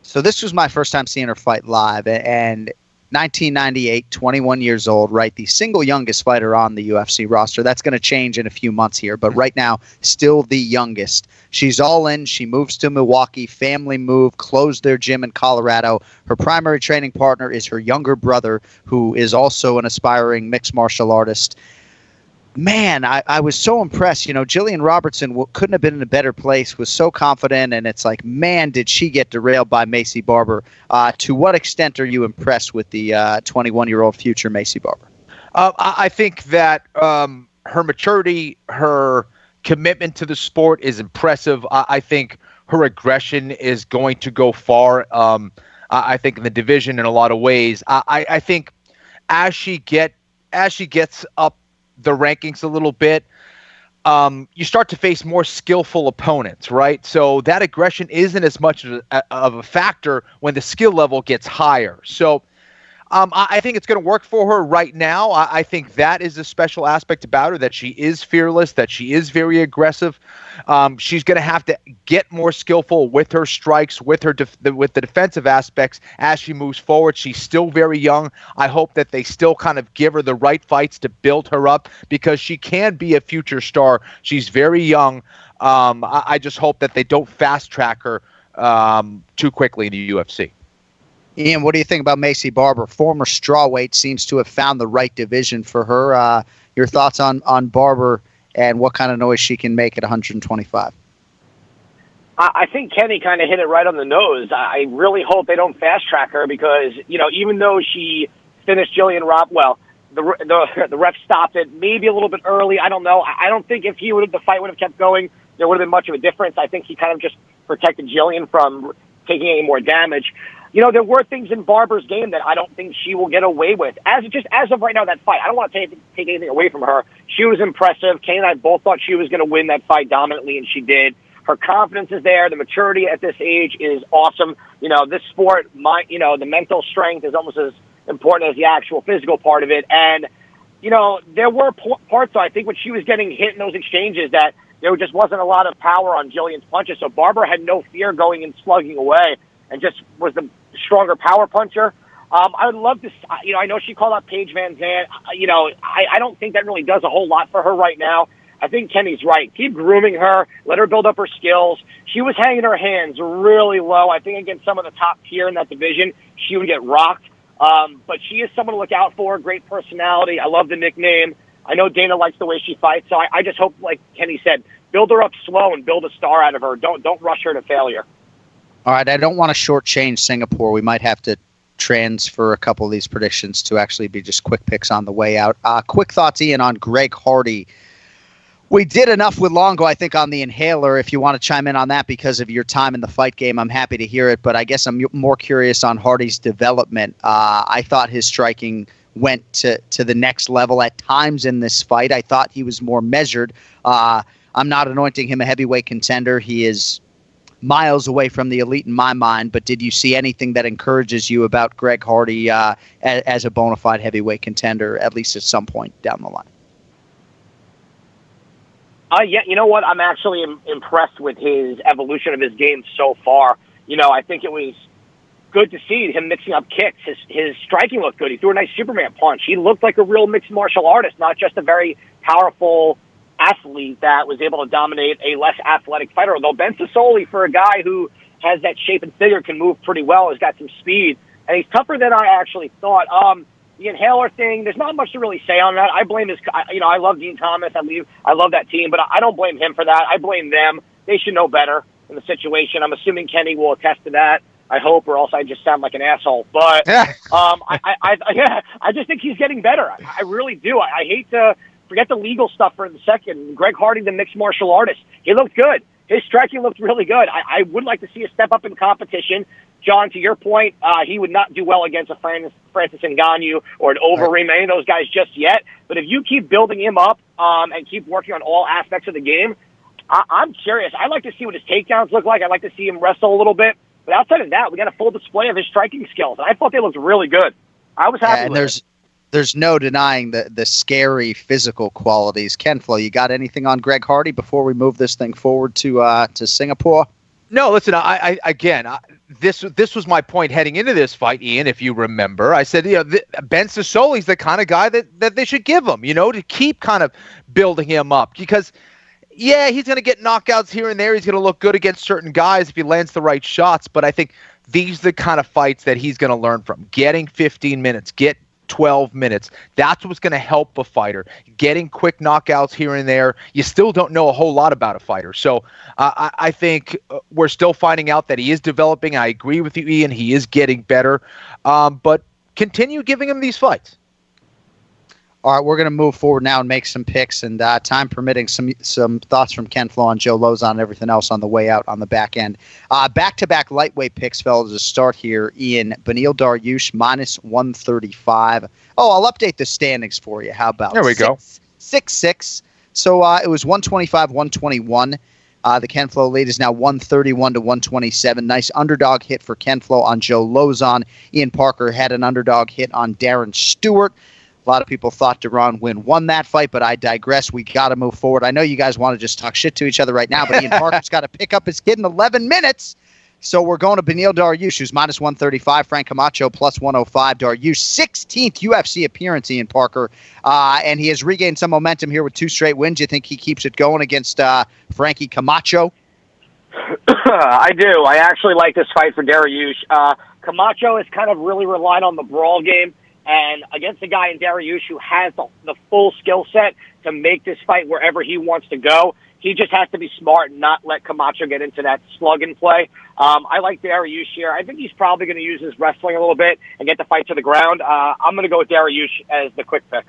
So this was my first time seeing her fight live, and 1998, 21 years old, right? The single youngest fighter on the UFC roster. That's going to change in a few months here, but right now, still the youngest. She's all in. She moves to Milwaukee. Family move, closed their gym in Colorado. Her primary training partner is her younger brother, who is also an aspiring mixed martial artist. man, I was so impressed. Jillian Robertson couldn't have been in a better place, was so confident, and it's like, man, did she get derailed by Maisie Barber. To what extent are you impressed with the 21-year-old future Maisie Barber? I think that her maturity, her commitment to the sport is impressive. I think her aggression is going to go far. I think in the division in a lot of ways. I think as she gets up the rankings a little bit, you start to face more skillful opponents, right? So that aggression isn't as much of a factor when the skill level gets higher. So I think it's going to work for her right now. I think that is a special aspect about her, that she is fearless, that she is very aggressive. She's going to have to get more skillful with her strikes, with her with the defensive aspects as she moves forward. She's still very young. I hope that they still kind of give her the right fights to build her up, because she can be a future star. She's very young. I just hope that they don't fast track her too quickly in the UFC. Ian, what do you think about Maisie Barber? Former strawweight, seems to have found the right division for her. Your thoughts on Barber and what kind of noise she can make at 125? I think Kenny kind of hit it right on the nose. I really hope they don't fast track her, because even though she finished Jillian the ref stopped it maybe a little bit early. I don't know. I don't think if the fight would have kept going, there would have been much of a difference. I think he kind of just protected Jillian from taking any more damage. There were things in Barber's game that I don't think she will get away with. As of right now, that fight, I don't want to take anything away from her. She was impressive. Kane and I both thought she was going to win that fight dominantly, and she did. Her confidence is there. The maturity at this age is awesome. This sport, the mental strength is almost as important as the actual physical part of it. And, there were parts, though, I think, when she was getting hit in those exchanges, that there just wasn't a lot of power on Jillian's punches. So Barber had no fear going and slugging away, and just was the stronger power puncher. I would love to, I know she called out Paige Van Zandt. I don't think that really does a whole lot for her right now. I think Kenny's right. Keep grooming her. Let her build up her skills. She was hanging her hands really low. I think against some of the top tier in that division, she would get rocked. But she is someone to look out for. Great personality. I love the nickname. I know Dana likes the way she fights. So I just hope, like Kenny said, build her up slow and build a star out of her. Don't rush her to failure. All right, I don't want to shortchange Singapore. We might have to transfer a couple of these predictions to actually be just quick picks on the way out. Quick thoughts, Ian, on Greg Hardy. We did enough with Longo, I think, on the inhaler. If you want to chime in on that because of your time in the fight game, I'm happy to hear it. But I guess I'm more curious on Hardy's development. I thought his striking went to the next level at times in this fight. I thought he was more measured. I'm not anointing him a heavyweight contender. He is miles away from the elite in my mind, but did you see anything that encourages you about Greg Hardy as a bona fide heavyweight contender, at least at some point down the line? Yeah, you know what? I'm actually impressed with his evolution of his game so far. I think it was good to see him mixing up kicks. His striking looked good. He threw a nice Superman punch. He looked like a real mixed martial artist, not just a very powerful athlete that was able to dominate a less athletic fighter. Although Ben Sassoli, for a guy who has that shape and figure, can move pretty well, has got some speed, and he's tougher than I actually thought. The inhaler thing, there's not much to really say on that. I blame I love Dean Thomas. I love that team, but I don't blame him for that. I blame them. They should know better in the situation. I'm assuming Kenny will attest to that. I hope, or else I just sound like an asshole. But I just think he's getting better. I really do. I hate to forget the legal stuff for a second. Greg Hardy, the mixed martial artist, he looked good. His striking looked really good. I would like to see a step up in competition. John, to your point, he would not do well against a Francis Ngannou or an Overeem, any of those guys just yet. But if you keep building him up and keep working on all aspects of the game, I'm curious. I'd like to see what his takedowns look like. I'd like to see him wrestle a little bit. But outside of that, we got a full display of his striking skills. And I thought they looked really good. I was happy with it. There's no denying the scary physical qualities. Ken Flo, you got anything on Greg Hardy before we move this thing forward to Singapore? No, listen. This was my point heading into this fight, Ian. If you remember, I said, Ben Sassoli's the kind of guy that they should give him, to keep kind of building him up, because he's going to get knockouts here and there. He's going to look good against certain guys if he lands the right shots. But I think these are the kind of fights that he's going to learn from. Getting 15 minutes, get 12 minutes. That's what's going to help a fighter. Getting quick knockouts here and there. You still don't know a whole lot about a fighter. So I think we're still finding out that he is developing. I agree with you, Ian. He is getting better. But continue giving him these fights. All right, we're going to move forward now and make some picks, and time permitting, some thoughts from Ken Flo on Joe Lozon and everything else on the way out on the back end. Back-to-back lightweight picks, fellas, to start here. Ian, Beneil Dariush, -135. Oh, I'll update the standings for you. How about there we go. 6-6. So it was 125, 121. The Ken Flo lead is now 131 to 127. Nice underdog hit for Ken Flo on Joe Lozon. Ian Parker had an underdog hit on Darren Stewart. A lot of people thought Deron Wynn won that fight, but I digress. We got to move forward. I know you guys want to just talk shit to each other right now, but Ian Parker's got to pick up his kid in 11 minutes. So we're going to Beneil Dariush, who's -135. Frank Camacho +105. Dariush, 16th UFC appearance, Ian Parker. And he has regained some momentum here with 2 straight wins. You think he keeps it going against Frankie Camacho? I do. I actually like this fight for Dariush. Camacho has kind of really relied on the brawl game. And against a guy in Dariush who has the full skill set to make this fight wherever he wants to go, he just has to be smart and not let Camacho get into that slug and play. I like Dariush here. I think he's probably going to use his wrestling a little bit and get the fight to the ground. I'm going to go with Dariush as the quick pick.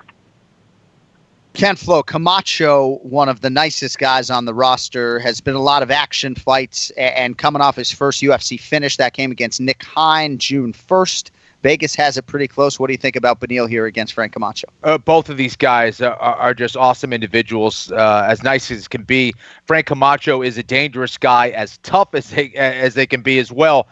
Ken Flo, Camacho, one of the nicest guys on the roster, has been a lot of action fights and coming off his first UFC finish. That came against Nick Hine June 1st. Vegas has it pretty close. What do you think about Beneil here against Frank Camacho? Both of these guys are just awesome individuals, as nice as can be. Frank Camacho is a dangerous guy, as tough as they can be as well.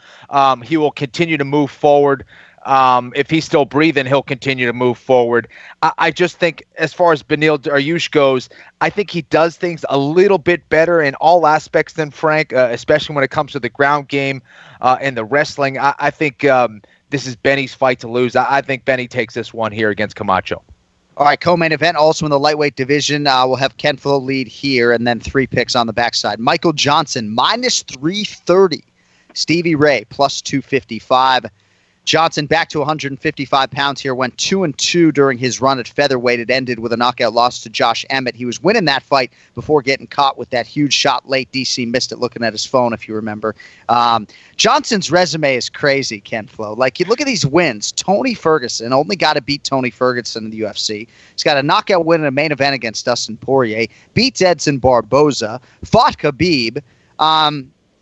He will continue to move forward. If he's still breathing, he'll continue to move forward. I just think as far as Beneil Dariush goes, I think he does things a little bit better in all aspects than Frank, especially when it comes to the ground game and the wrestling. I think this is Benny's fight to lose. I think Benny takes this one here against Camacho. All right, co-main event also in the lightweight division. We'll have Ken Flo lead here and then 3 picks on the backside. Michael Johnson, -330. Stevie Ray, +255. Johnson back to 155 pounds here, went 2-2 during his run at featherweight. It ended with a knockout loss to Josh Emmett. He was winning that fight before getting caught with that huge shot late. DC missed it looking at his phone, if you remember. Johnson's resume is crazy, Ken Flo. Like, you look at these wins. Tony Ferguson, only got to beat Tony Ferguson in the UFC. He's got a knockout win in a main event against Dustin Poirier. Beats Edson Barboza. Fought Khabib.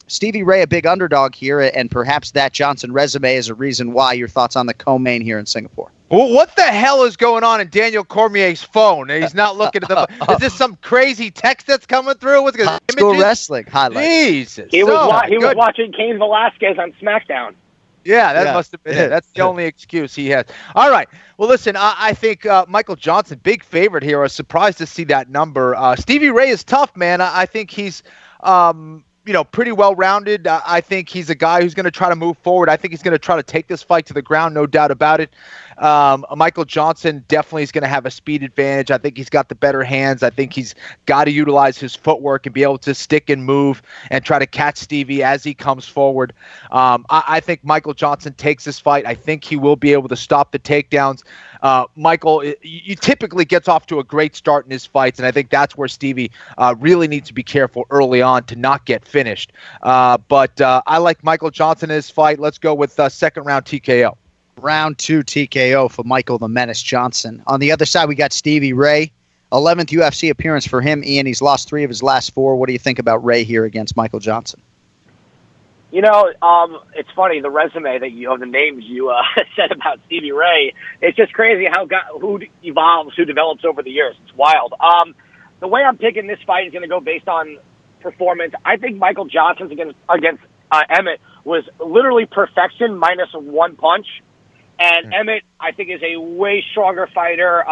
Stevie Ray, a big underdog here, and perhaps that Johnson resume is a reason why. Your thoughts on the co-main here in Singapore? Well, what the hell is going on in Daniel Cormier's phone? He's not looking at the. Is this some crazy text that's coming through? What's going School wrestling highlights. Jesus, he was watching Cain Velasquez on SmackDown. Yeah, that must have been it. That's the only excuse he has. All right. Well, listen, I think Michael Johnson, big favorite here. I was surprised to see that number. Stevie Ray is tough, man. I think he's. Pretty well-rounded. I think he's a guy who's going to try to move forward. I think he's going to try to take this fight to the ground, no doubt about it. Michael Johnson definitely is going to have a speed advantage. I think he's got the better hands. I think he's got to utilize his footwork and be able to stick and move and try to catch Stevie as he comes forward. I think Michael Johnson takes this fight. I think he will be able to stop the takedowns. Michael, he typically gets off to a great start in his fights, and I think that's where Stevie really needs to be careful early on to not get finished. But I like Michael Johnson in his fight. Let's go with second round TKO. Round 2 TKO for Michael the Menace Johnson. On the other side, we got Stevie Ray. 11th UFC appearance for him, Ian. He's lost 3 of his last 4. What do you think about Ray here against Michael Johnson? It's funny, the resume that the names you said about Stevie Ray. It's just crazy who evolves, who develops over the years. It's wild. The way I'm picking this fight is going to go based on performance. I think Michael Johnson's against Emmett was literally perfection minus 1 punch. And Emmett, I think, is a way stronger fighter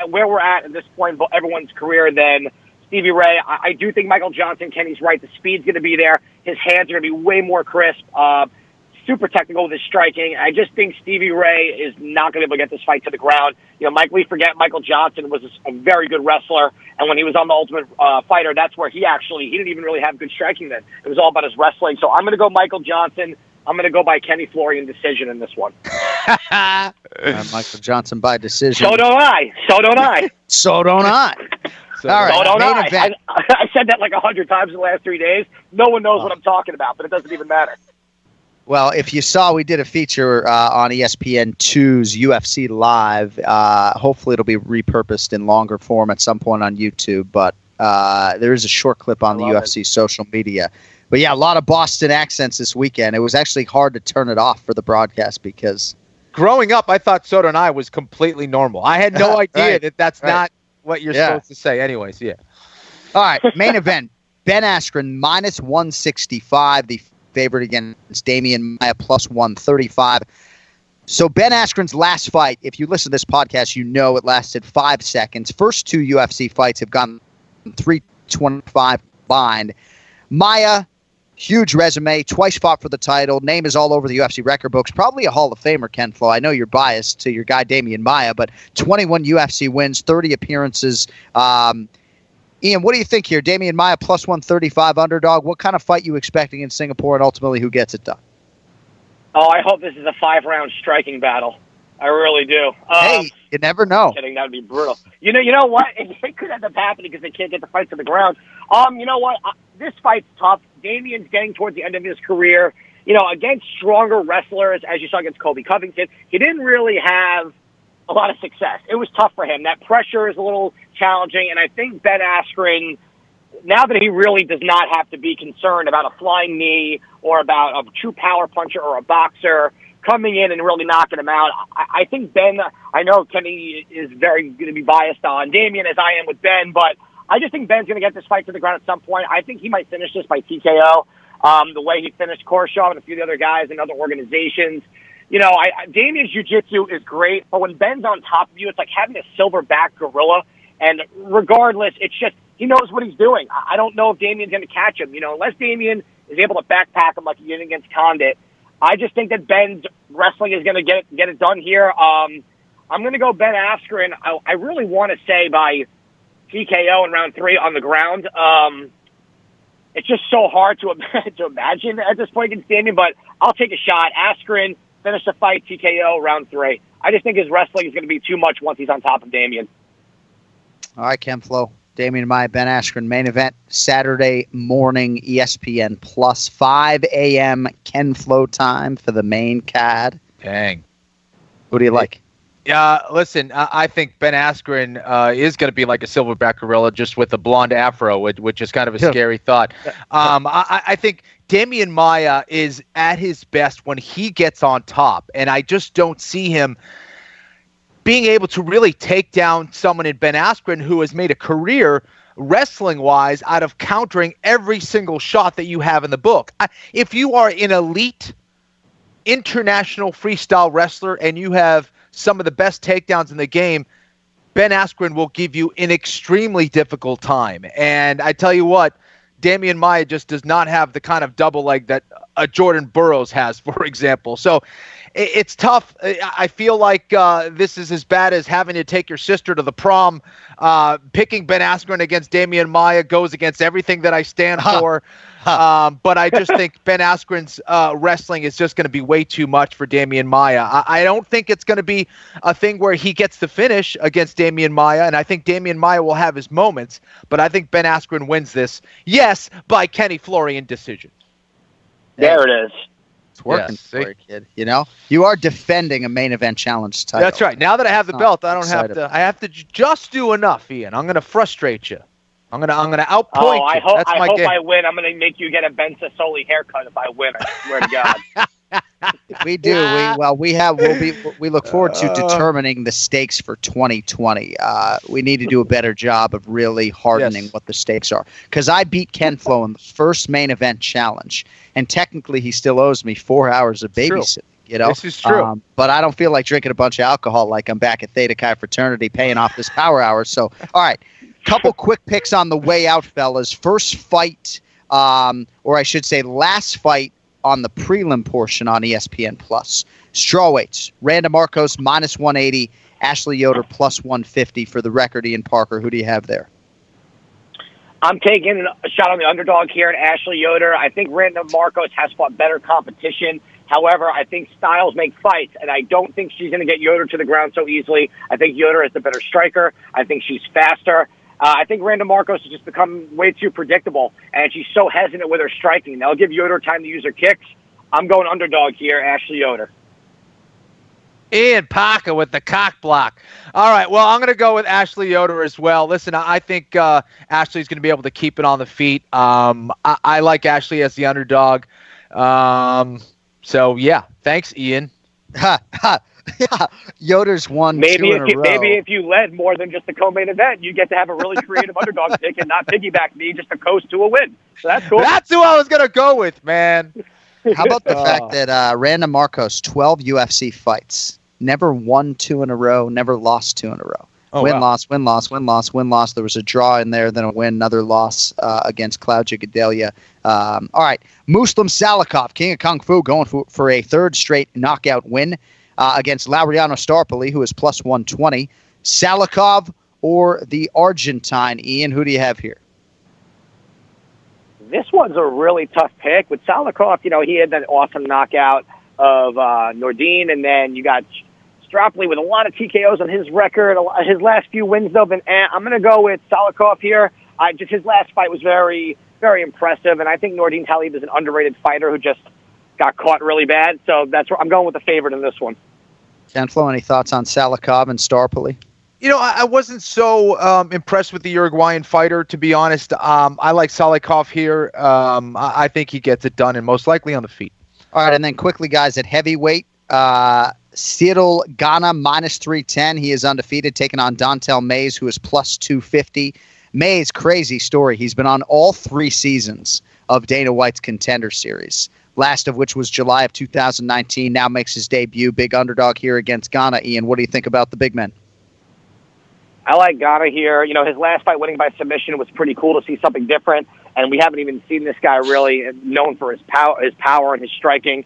where we're at this point in everyone's career than Stevie Ray. I do think Michael Johnson, Kenny's right, the speed's going to be there. His hands are going to be way more crisp, super technical with his striking. I just think Stevie Ray is not going to be able to get this fight to the ground. We forget Michael Johnson was a very good wrestler, and when he was on The Ultimate Fighter, that's where he didn't even really have good striking then. It was all about his wrestling. So I'm going to go Michael Johnson. I'm going to go by Kenny Florian decision in this one. Michael Johnson by decision. So don't I. So don't I. All right. So don't main I. event. I said that like 100 times in the last 3 days. No one knows what I'm talking about, but it doesn't even matter. Well, if you saw, we did a feature on ESPN2's UFC Live. Hopefully it'll be repurposed in longer form at some point on YouTube, but there is a short clip on the UFC social media. But yeah, a lot of Boston accents this weekend. It was actually hard to turn it off for the broadcast because... Growing up, I thought So Don't I was completely normal. I had no idea that that's not what you're supposed to say. Anyways, yeah. All right, main event. Ben Askren, minus 165, the favorite against Damian Maia, plus 135. So Ben Askren's last fight, if you listen to this podcast, you know it lasted 5 seconds. First 2 UFC fights have gone 325 combined. Maia, huge resume, twice fought for the title. Name is all over the UFC record books. Probably a Hall of Famer, Ken Flo. I know you're biased to your guy Damian Maia, but 21 UFC wins, 30 appearances. Ian, what do you think here? Damian Maia plus 135 underdog. What kind of fight you expecting in Singapore, and ultimately who gets it done? Oh, I hope this is a 5-round striking battle. I really do. Hey, you never know. Kidding, that would be brutal. You know what? It could end up happening because they can't get the fight to the ground. You know what? This fight's tough. Damian's getting towards the end of his career. You know, against stronger wrestlers, as you saw against Colby Covington, he didn't really have a lot of success. It was tough for him. That pressure is a little challenging, and I think Ben Askren, now that he really does not have to be concerned about a flying knee or about a true power puncher or a boxer coming in and really knocking him out, I think Ben, I know Kenny is very going to be biased on Damian as I am with Ben, but I just think Ben's going to get this fight to the ground at some point. I think he might finish this by TKO, the way he finished Korshov and a few of the other guys in other organizations. You know, Damian's jiu-jitsu is great, but when Ben's on top of you, it's like having a silverback gorilla. And regardless, it's just, he knows what he's doing. I don't know if Damian's going to catch him. You know, unless Damian is able to backpack him like he did against Condit, I just think that Ben's wrestling is going to get it done here. I'm going to go Ben Askren. I really want to say by TKO in round 3 on the ground. It's just so hard to imagine at this point against Damian, but I'll take a shot. Askren, finish the fight, TKO, round 3. I just think his wrestling is going to be too much once he's on top of Damian. All right, Ken Flo. Damian Maia, Ben Askren, main event, Saturday morning, ESPN Plus, 5 a.m. Ken Flo time for the main card. Dang. Who do you like? Yeah, listen, I think Ben Askren is going to be like a silverback gorilla just with a blonde afro, which is kind of a scary thought. I think Damian Maia is at his best when he gets on top, and I just don't see him being able to really take down someone in Ben Askren who has made a career wrestling-wise out of countering every single shot that you have in the book. If you are an elite international freestyle wrestler and you have some of the best takedowns in the game, Ben Askren will give you an extremely difficult time. And I tell you what, Damian Maia just does not have the kind of double leg that a Jordan Burroughs has, for example. So it's tough. I feel like this is as bad as having to take your sister to the prom. Picking Ben Askren against Damian Maia goes against everything that I stand for. But I just think Ben Askren's wrestling is just going to be way too much for Damian Maia. I don't think it's going to be a thing where he gets the finish against Damian Maia, and I think Damian Maia will have his moments, but I think Ben Askren wins this, yes, by Kenny Florian decision. There it is. It's working for you, kid. You know, you are defending a main event challenge title. That's right. Now that I have the belt, I don't have to. I have to just do enough, Ian. I'm going to frustrate you. I'm gonna outpoint you. I hope I win. I'm gonna make you get a Ben Sassoli haircut if I win. I swear to God. We do. We look forward to determining the stakes for 2020. We need to do a better job of really hardening what the stakes are. Because I beat Ken Flo in the first main event challenge, and technically he still owes me 4 hours of babysitting. You know, this is true. But I don't feel like drinking a bunch of alcohol like I'm back at Theta Chi Fraternity paying off this power hour. So, all right. Couple quick picks on the way out, fellas. First fight, or I should say last fight on the prelim portion on ESPN Plus. Strawweights, Randa Marcos minus 180, Ashley Yoder plus 150 for the record. Ian Parker, who do you have there? I'm taking a shot on the underdog here at Ashley Yoder. I think Randa Marcos has fought better competition, However, I think styles make fights, and I don't think she's going to get Yoder to the ground so easily. I think Yoder is the better striker. I think she's faster. I think Randa Marcos has just become way too predictable, and she's so hesitant with her striking. They'll give Yoder time to use her kicks. I'm going underdog here, Ashley Yoder. Ian Parker with the cock block. All right, well, I'm going to go with Ashley Yoder as well. Listen, I think Ashley's going to be able to keep it on the feet. I like Ashley as the underdog. So, yeah, thanks, Ian. Yoder's won maybe two in a row. Maybe if you led more than just the co-main event, you get to have a really creative underdog pick and not piggyback me just to coast to a win. So that's cool. That's who I was going to go with, man. How about the fact that Randa Marcos, 12 UFC fights, never won 2 in a row, never lost 2 in a row. Win-loss. There was a draw in there, then a win, another loss against Claudia Gadelia. All right, Muslim Salikov, King of Kung Fu, going for a third straight knockout win against Laureano Starpoli, who is plus 120. Salikov or the Argentine? Ian, who do you have here? This one's a really tough pick. With Salikov, he had that awesome knockout of Nordine, and then you got Starpoli with a lot of TKOs on his record. His last few wins, though, I'm going to go with Salikov here. Just his last fight was very, very impressive, and I think Nordine Talib is an underrated fighter who just got caught really bad. So that's where I'm going with the favorite in this one. Flo, any thoughts on Salikov and Starpoli? I wasn't so impressed with the Uruguayan fighter, to be honest. I like Salikov here. I think he gets it done, and most likely on the feet. All right, and then quickly, guys, at heavyweight, Cyril Gana, minus 310. He is undefeated, taking on Dontel Mays, who is plus 250. Mays, crazy story. He's been on all 3 seasons of Dana White's Contender Series, last of which was July of 2019. Now makes his debut. Big underdog here against Gana. Ian, what do you think about the big men? I like Gana here. His last fight winning by submission was pretty cool to see something different, and we haven't even seen this guy really known for his power and his striking.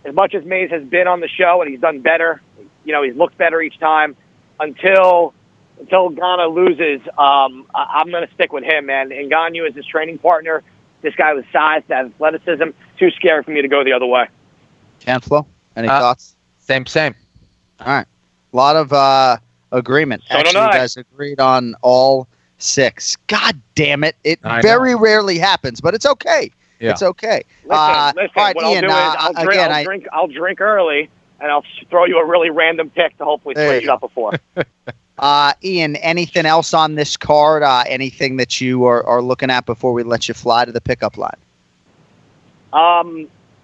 As much as Mays has been on the show and he's done better, he's looked better each time. Until Gana loses, I'm going to stick with him, man. Ngannou is his training partner. This guy with size, that athleticism, too scary for me to go the other way. Flo, any thoughts? Same. All right. A lot of agreement. So actually, you guys agreed on all 6. God damn it. It very rarely happens, but it's okay. Yeah. It's okay. Listen, right, what Ian, I'll do is I'll drink early, and I'll throw you a really random pick to hopefully switch it up before. Ian, anything else on this card? Anything that you are looking at before we let you fly to the pickup line?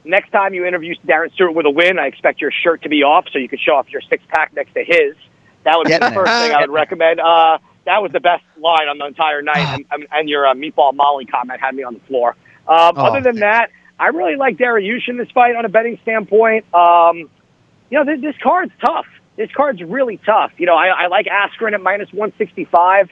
Next time you interview Darren Stewart with a win, I expect your shirt to be off so you can show off your 6-pack next to his. That would be the first thing I would recommend. That was the best line on the entire night, and your meatball Molly comment had me on the floor. Other than that, I really like Dariush in this fight on a betting standpoint. This card's tough. This card's really tough. I like Askren at minus 165,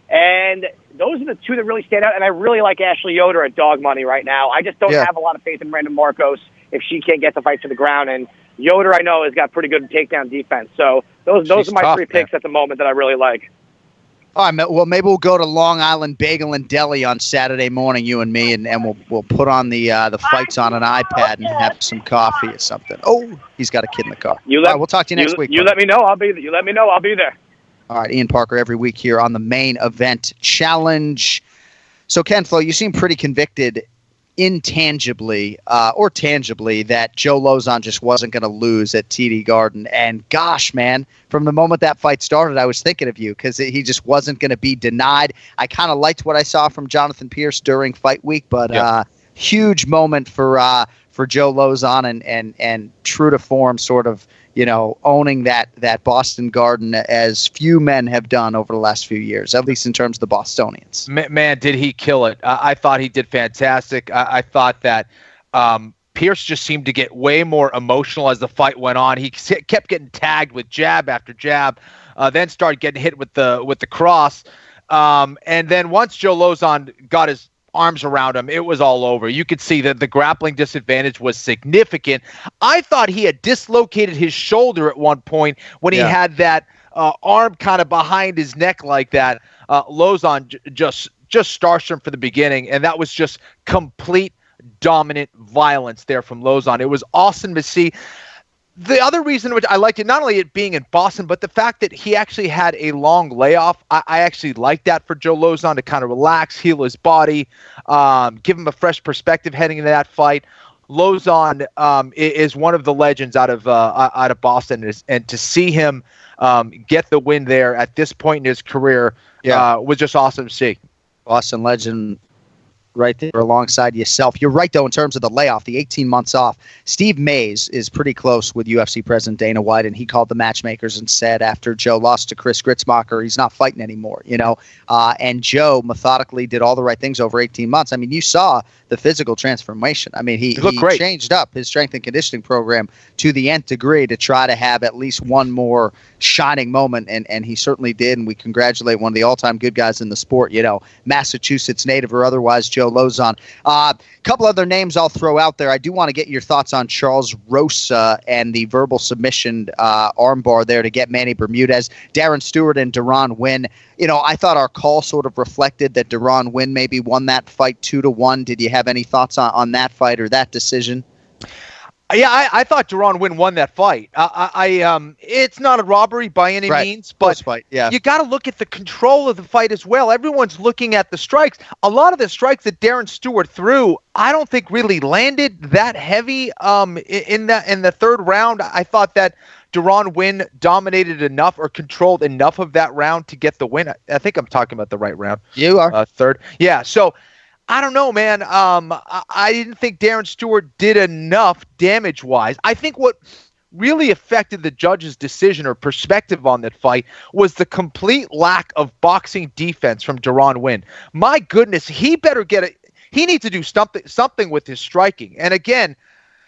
and those are the 2 that really stand out, and I really like Ashley Yoder at dog money right now. I just don't have a lot of faith in Randa Marcos if she can't get the fight to the ground, and Yoder, I know, has got pretty good takedown defense. So those are my 3 picks at the moment that I really like. All right, well, maybe we'll go to Long Island Bagel and Deli on Saturday morning, you and me, and we'll put on the fights on an iPad and have some coffee or something. Oh, he's got a kid in the car. All right, we'll talk to you next week. You let me know. I'll be there. All right, Ian Parker every week here on the Main Event Challenge. So, Flo, you seem pretty convicted intangibly or tangibly that Joe Lozon just wasn't going to lose at TD Garden. And gosh, man, from the moment that fight started, I was thinking of you because he just wasn't going to be denied. I kind of liked what I saw from Jonathan Pierce during fight week, but huge moment for Joe Lozon and true to form, sort of, owning that Boston Garden as few men have done over the last few years, at least in terms of the Bostonians. Man, did he kill it. I thought he did fantastic. I thought that Pierce just seemed to get way more emotional as the fight went on. He kept getting tagged with jab after jab, then started getting hit with the cross. And then once Joe Lozon got his arms around him, it was all over. You could see that the grappling disadvantage was significant. I thought he had dislocated his shoulder at one point when he had that arm kind of behind his neck like that. Lozon just starched him for the beginning, and that was just complete dominant violence there from Lauzon. It was awesome to see. The other reason which I liked it, not only it being in Boston, but the fact that he actually had a long layoff. I actually like that for Joe Lauzon to kind of relax, heal his body, give him a fresh perspective heading into that fight. Lauzon is one of the legends out of Boston, and to see him get the win there at this point in his career was just awesome to see. Boston legend right there alongside yourself. You're right, though, in terms of the layoff, the 18 months off. Steve Mays is pretty close with UFC President Dana White, and he called the matchmakers and said after Joe lost to Chris Gritzmacher, he's not fighting anymore, and Joe methodically did all the right things over 18 months. I mean, you saw the physical transformation. I mean, he changed up his strength and conditioning program to the nth degree to try to have at least one more shining moment, and he certainly did, and we congratulate one of the all-time good guys in the sport, Massachusetts native or otherwise, Joe Lauzon. A couple other names I'll throw out there. I do want to get your thoughts on Charles Rosa and the verbal submission armbar there to get Manny Bermudez. Darren Stewart and Deron Wynn. I thought our call sort of reflected that Deron Wynn maybe won that fight 2-1. Did you have any thoughts on that fight or that decision? Yeah, I thought Deron Wynn won that fight. It's not a robbery by any means, but fight, yeah. You got to look at the control of the fight as well. Everyone's looking at the strikes. A lot of the strikes that Darren Stewart threw, I don't think really landed that heavy. In the third round, I thought that Deron Wynn dominated enough or controlled enough of that round to get the win. I think I'm talking about the right round. You are third. Yeah. So. I don't know, man. I didn't think Darren Stewart did enough damage-wise. I think what really affected the judge's decision or perspective on that fight was the complete lack of boxing defense from Deron Wynn. My goodness, he better get it. He needs to do something with his striking. And again,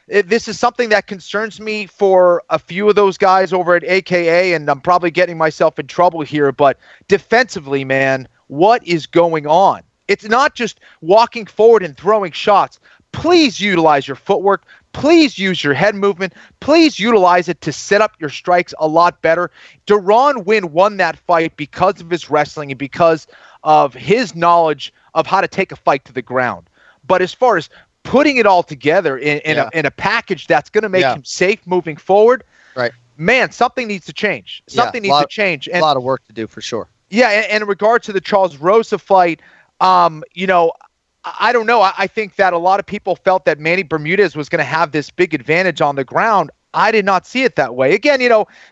this is something that concerns me for a few of those guys over at AKA, and I'm probably getting myself in trouble here, but defensively, man, what is going on? It's not just walking forward and throwing shots. Please utilize your footwork. Please use your head movement. Please utilize it to set up your strikes a lot better. Deron Wynn won that fight because of his wrestling and because of his knowledge of how to take a fight to the ground. But as far as putting it all together in a package that's going to make him safe moving forward, right? Man, something needs to change. Something needs to change. And a lot of work to do for sure. Yeah, and in regard to the Charles Rosa fight, I don't know. I think that a lot of people felt that Manny Bermudez was going to have this big advantage on the ground. I did not see it that way. Again,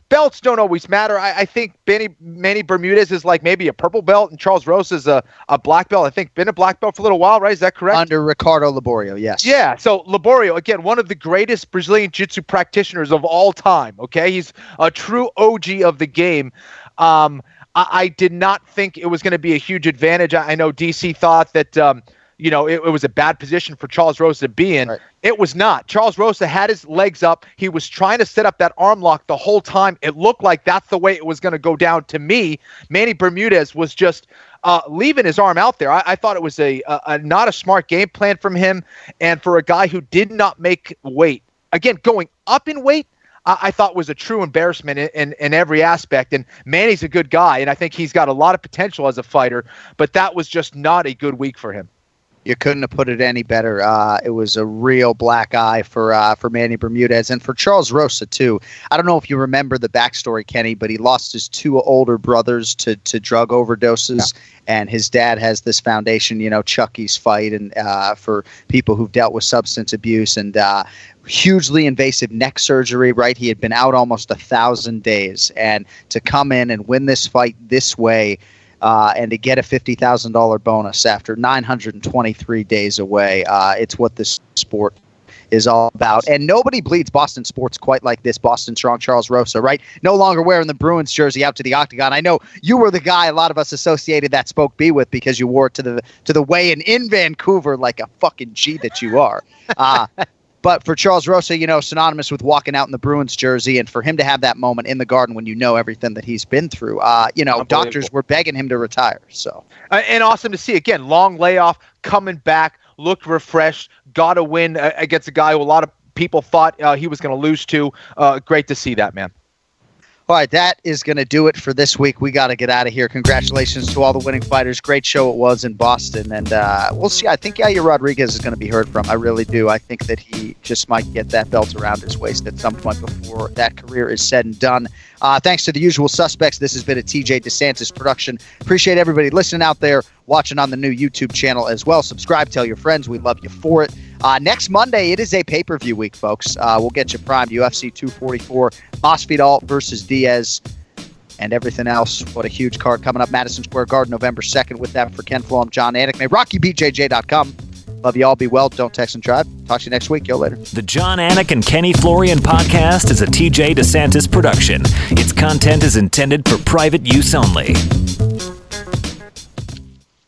belts don't always matter. I think Manny Bermudez is like maybe a purple belt, and Charles Rosa is a black belt. I think been a black belt for a little while, right? Is that correct? Under Ricardo Laborio, yes. Yeah, so Laborio, again, one of the greatest Brazilian Jiu-Jitsu practitioners of all time, okay? He's a true OG of the game. I did not think it was going to be a huge advantage. I know DC thought that, it was a bad position for Charles Rosa to be in. Right. It was not. Charles Rosa had his legs up. He was trying to set up that arm lock the whole time. It looked like that's the way it was going to go down to me. Manny Bermudez was just leaving his arm out there. I thought it was a not a smart game plan from him. And for a guy who did not make weight, again, going up in weight, I thought was a true embarrassment in every aspect. And Manny's a good guy, and I think he's got a lot of potential as a fighter, but that was just not a good week for him. You couldn't have put it any better. It was a real black eye for Manny Bermudez and for Charles Rosa, too. I don't know if you remember the backstory, Kenny, but he lost his two older brothers to drug overdoses, and his dad has this foundation, Chucky's Fight, and for people who've dealt with substance abuse, and hugely invasive neck surgery, right? He had been out almost 1,000 days, and to come in and win this fight this way, and to get a $50,000 bonus after 923 days away, it's what this sport is all about. And nobody bleeds Boston sports quite like this Boston Strong Charles Rosa, right? No longer wearing the Bruins jersey out to the octagon. I know you were the guy a lot of us associated that Spoke B with because you wore it to the weigh-in in Vancouver like a fucking G that you are. But for Charles Rosa, synonymous with walking out in the Bruins jersey, and for him to have that moment in the Garden when you know everything that he's been through, doctors were begging him to retire. So and awesome to see. Again, long layoff, coming back, looked refreshed, got a win against a guy who a lot of people thought he was going to lose to. Great to see that, man. All right, that is going to do it for this week. We got to get out of here. Congratulations to all the winning fighters. Great show it was in Boston. And we'll see. I think Yair Rodriguez is going to be heard from. I really do. I think that he just might get that belt around his waist at some point before that career is said and done. Thanks to the usual suspects. This has been a TJ DeSantis production. Appreciate everybody listening out there, watching on the new YouTube channel as well. Subscribe, tell your friends. We love you for it. Next Monday, it is a pay-per-view week, folks. We'll get you primed. UFC 244, Masvidal versus Diaz, and everything else. What a huge card coming up. Madison Square Garden, November 2nd. With that, for Ken Flo, I'm John Anik. May RockyBJJ.com. Love you all. Be well. Don't text and drive. Talk to you next week. Yo, later. The John Anik and Kenny Florian podcast is a TJ DeSantis production. Its content is intended for private use only.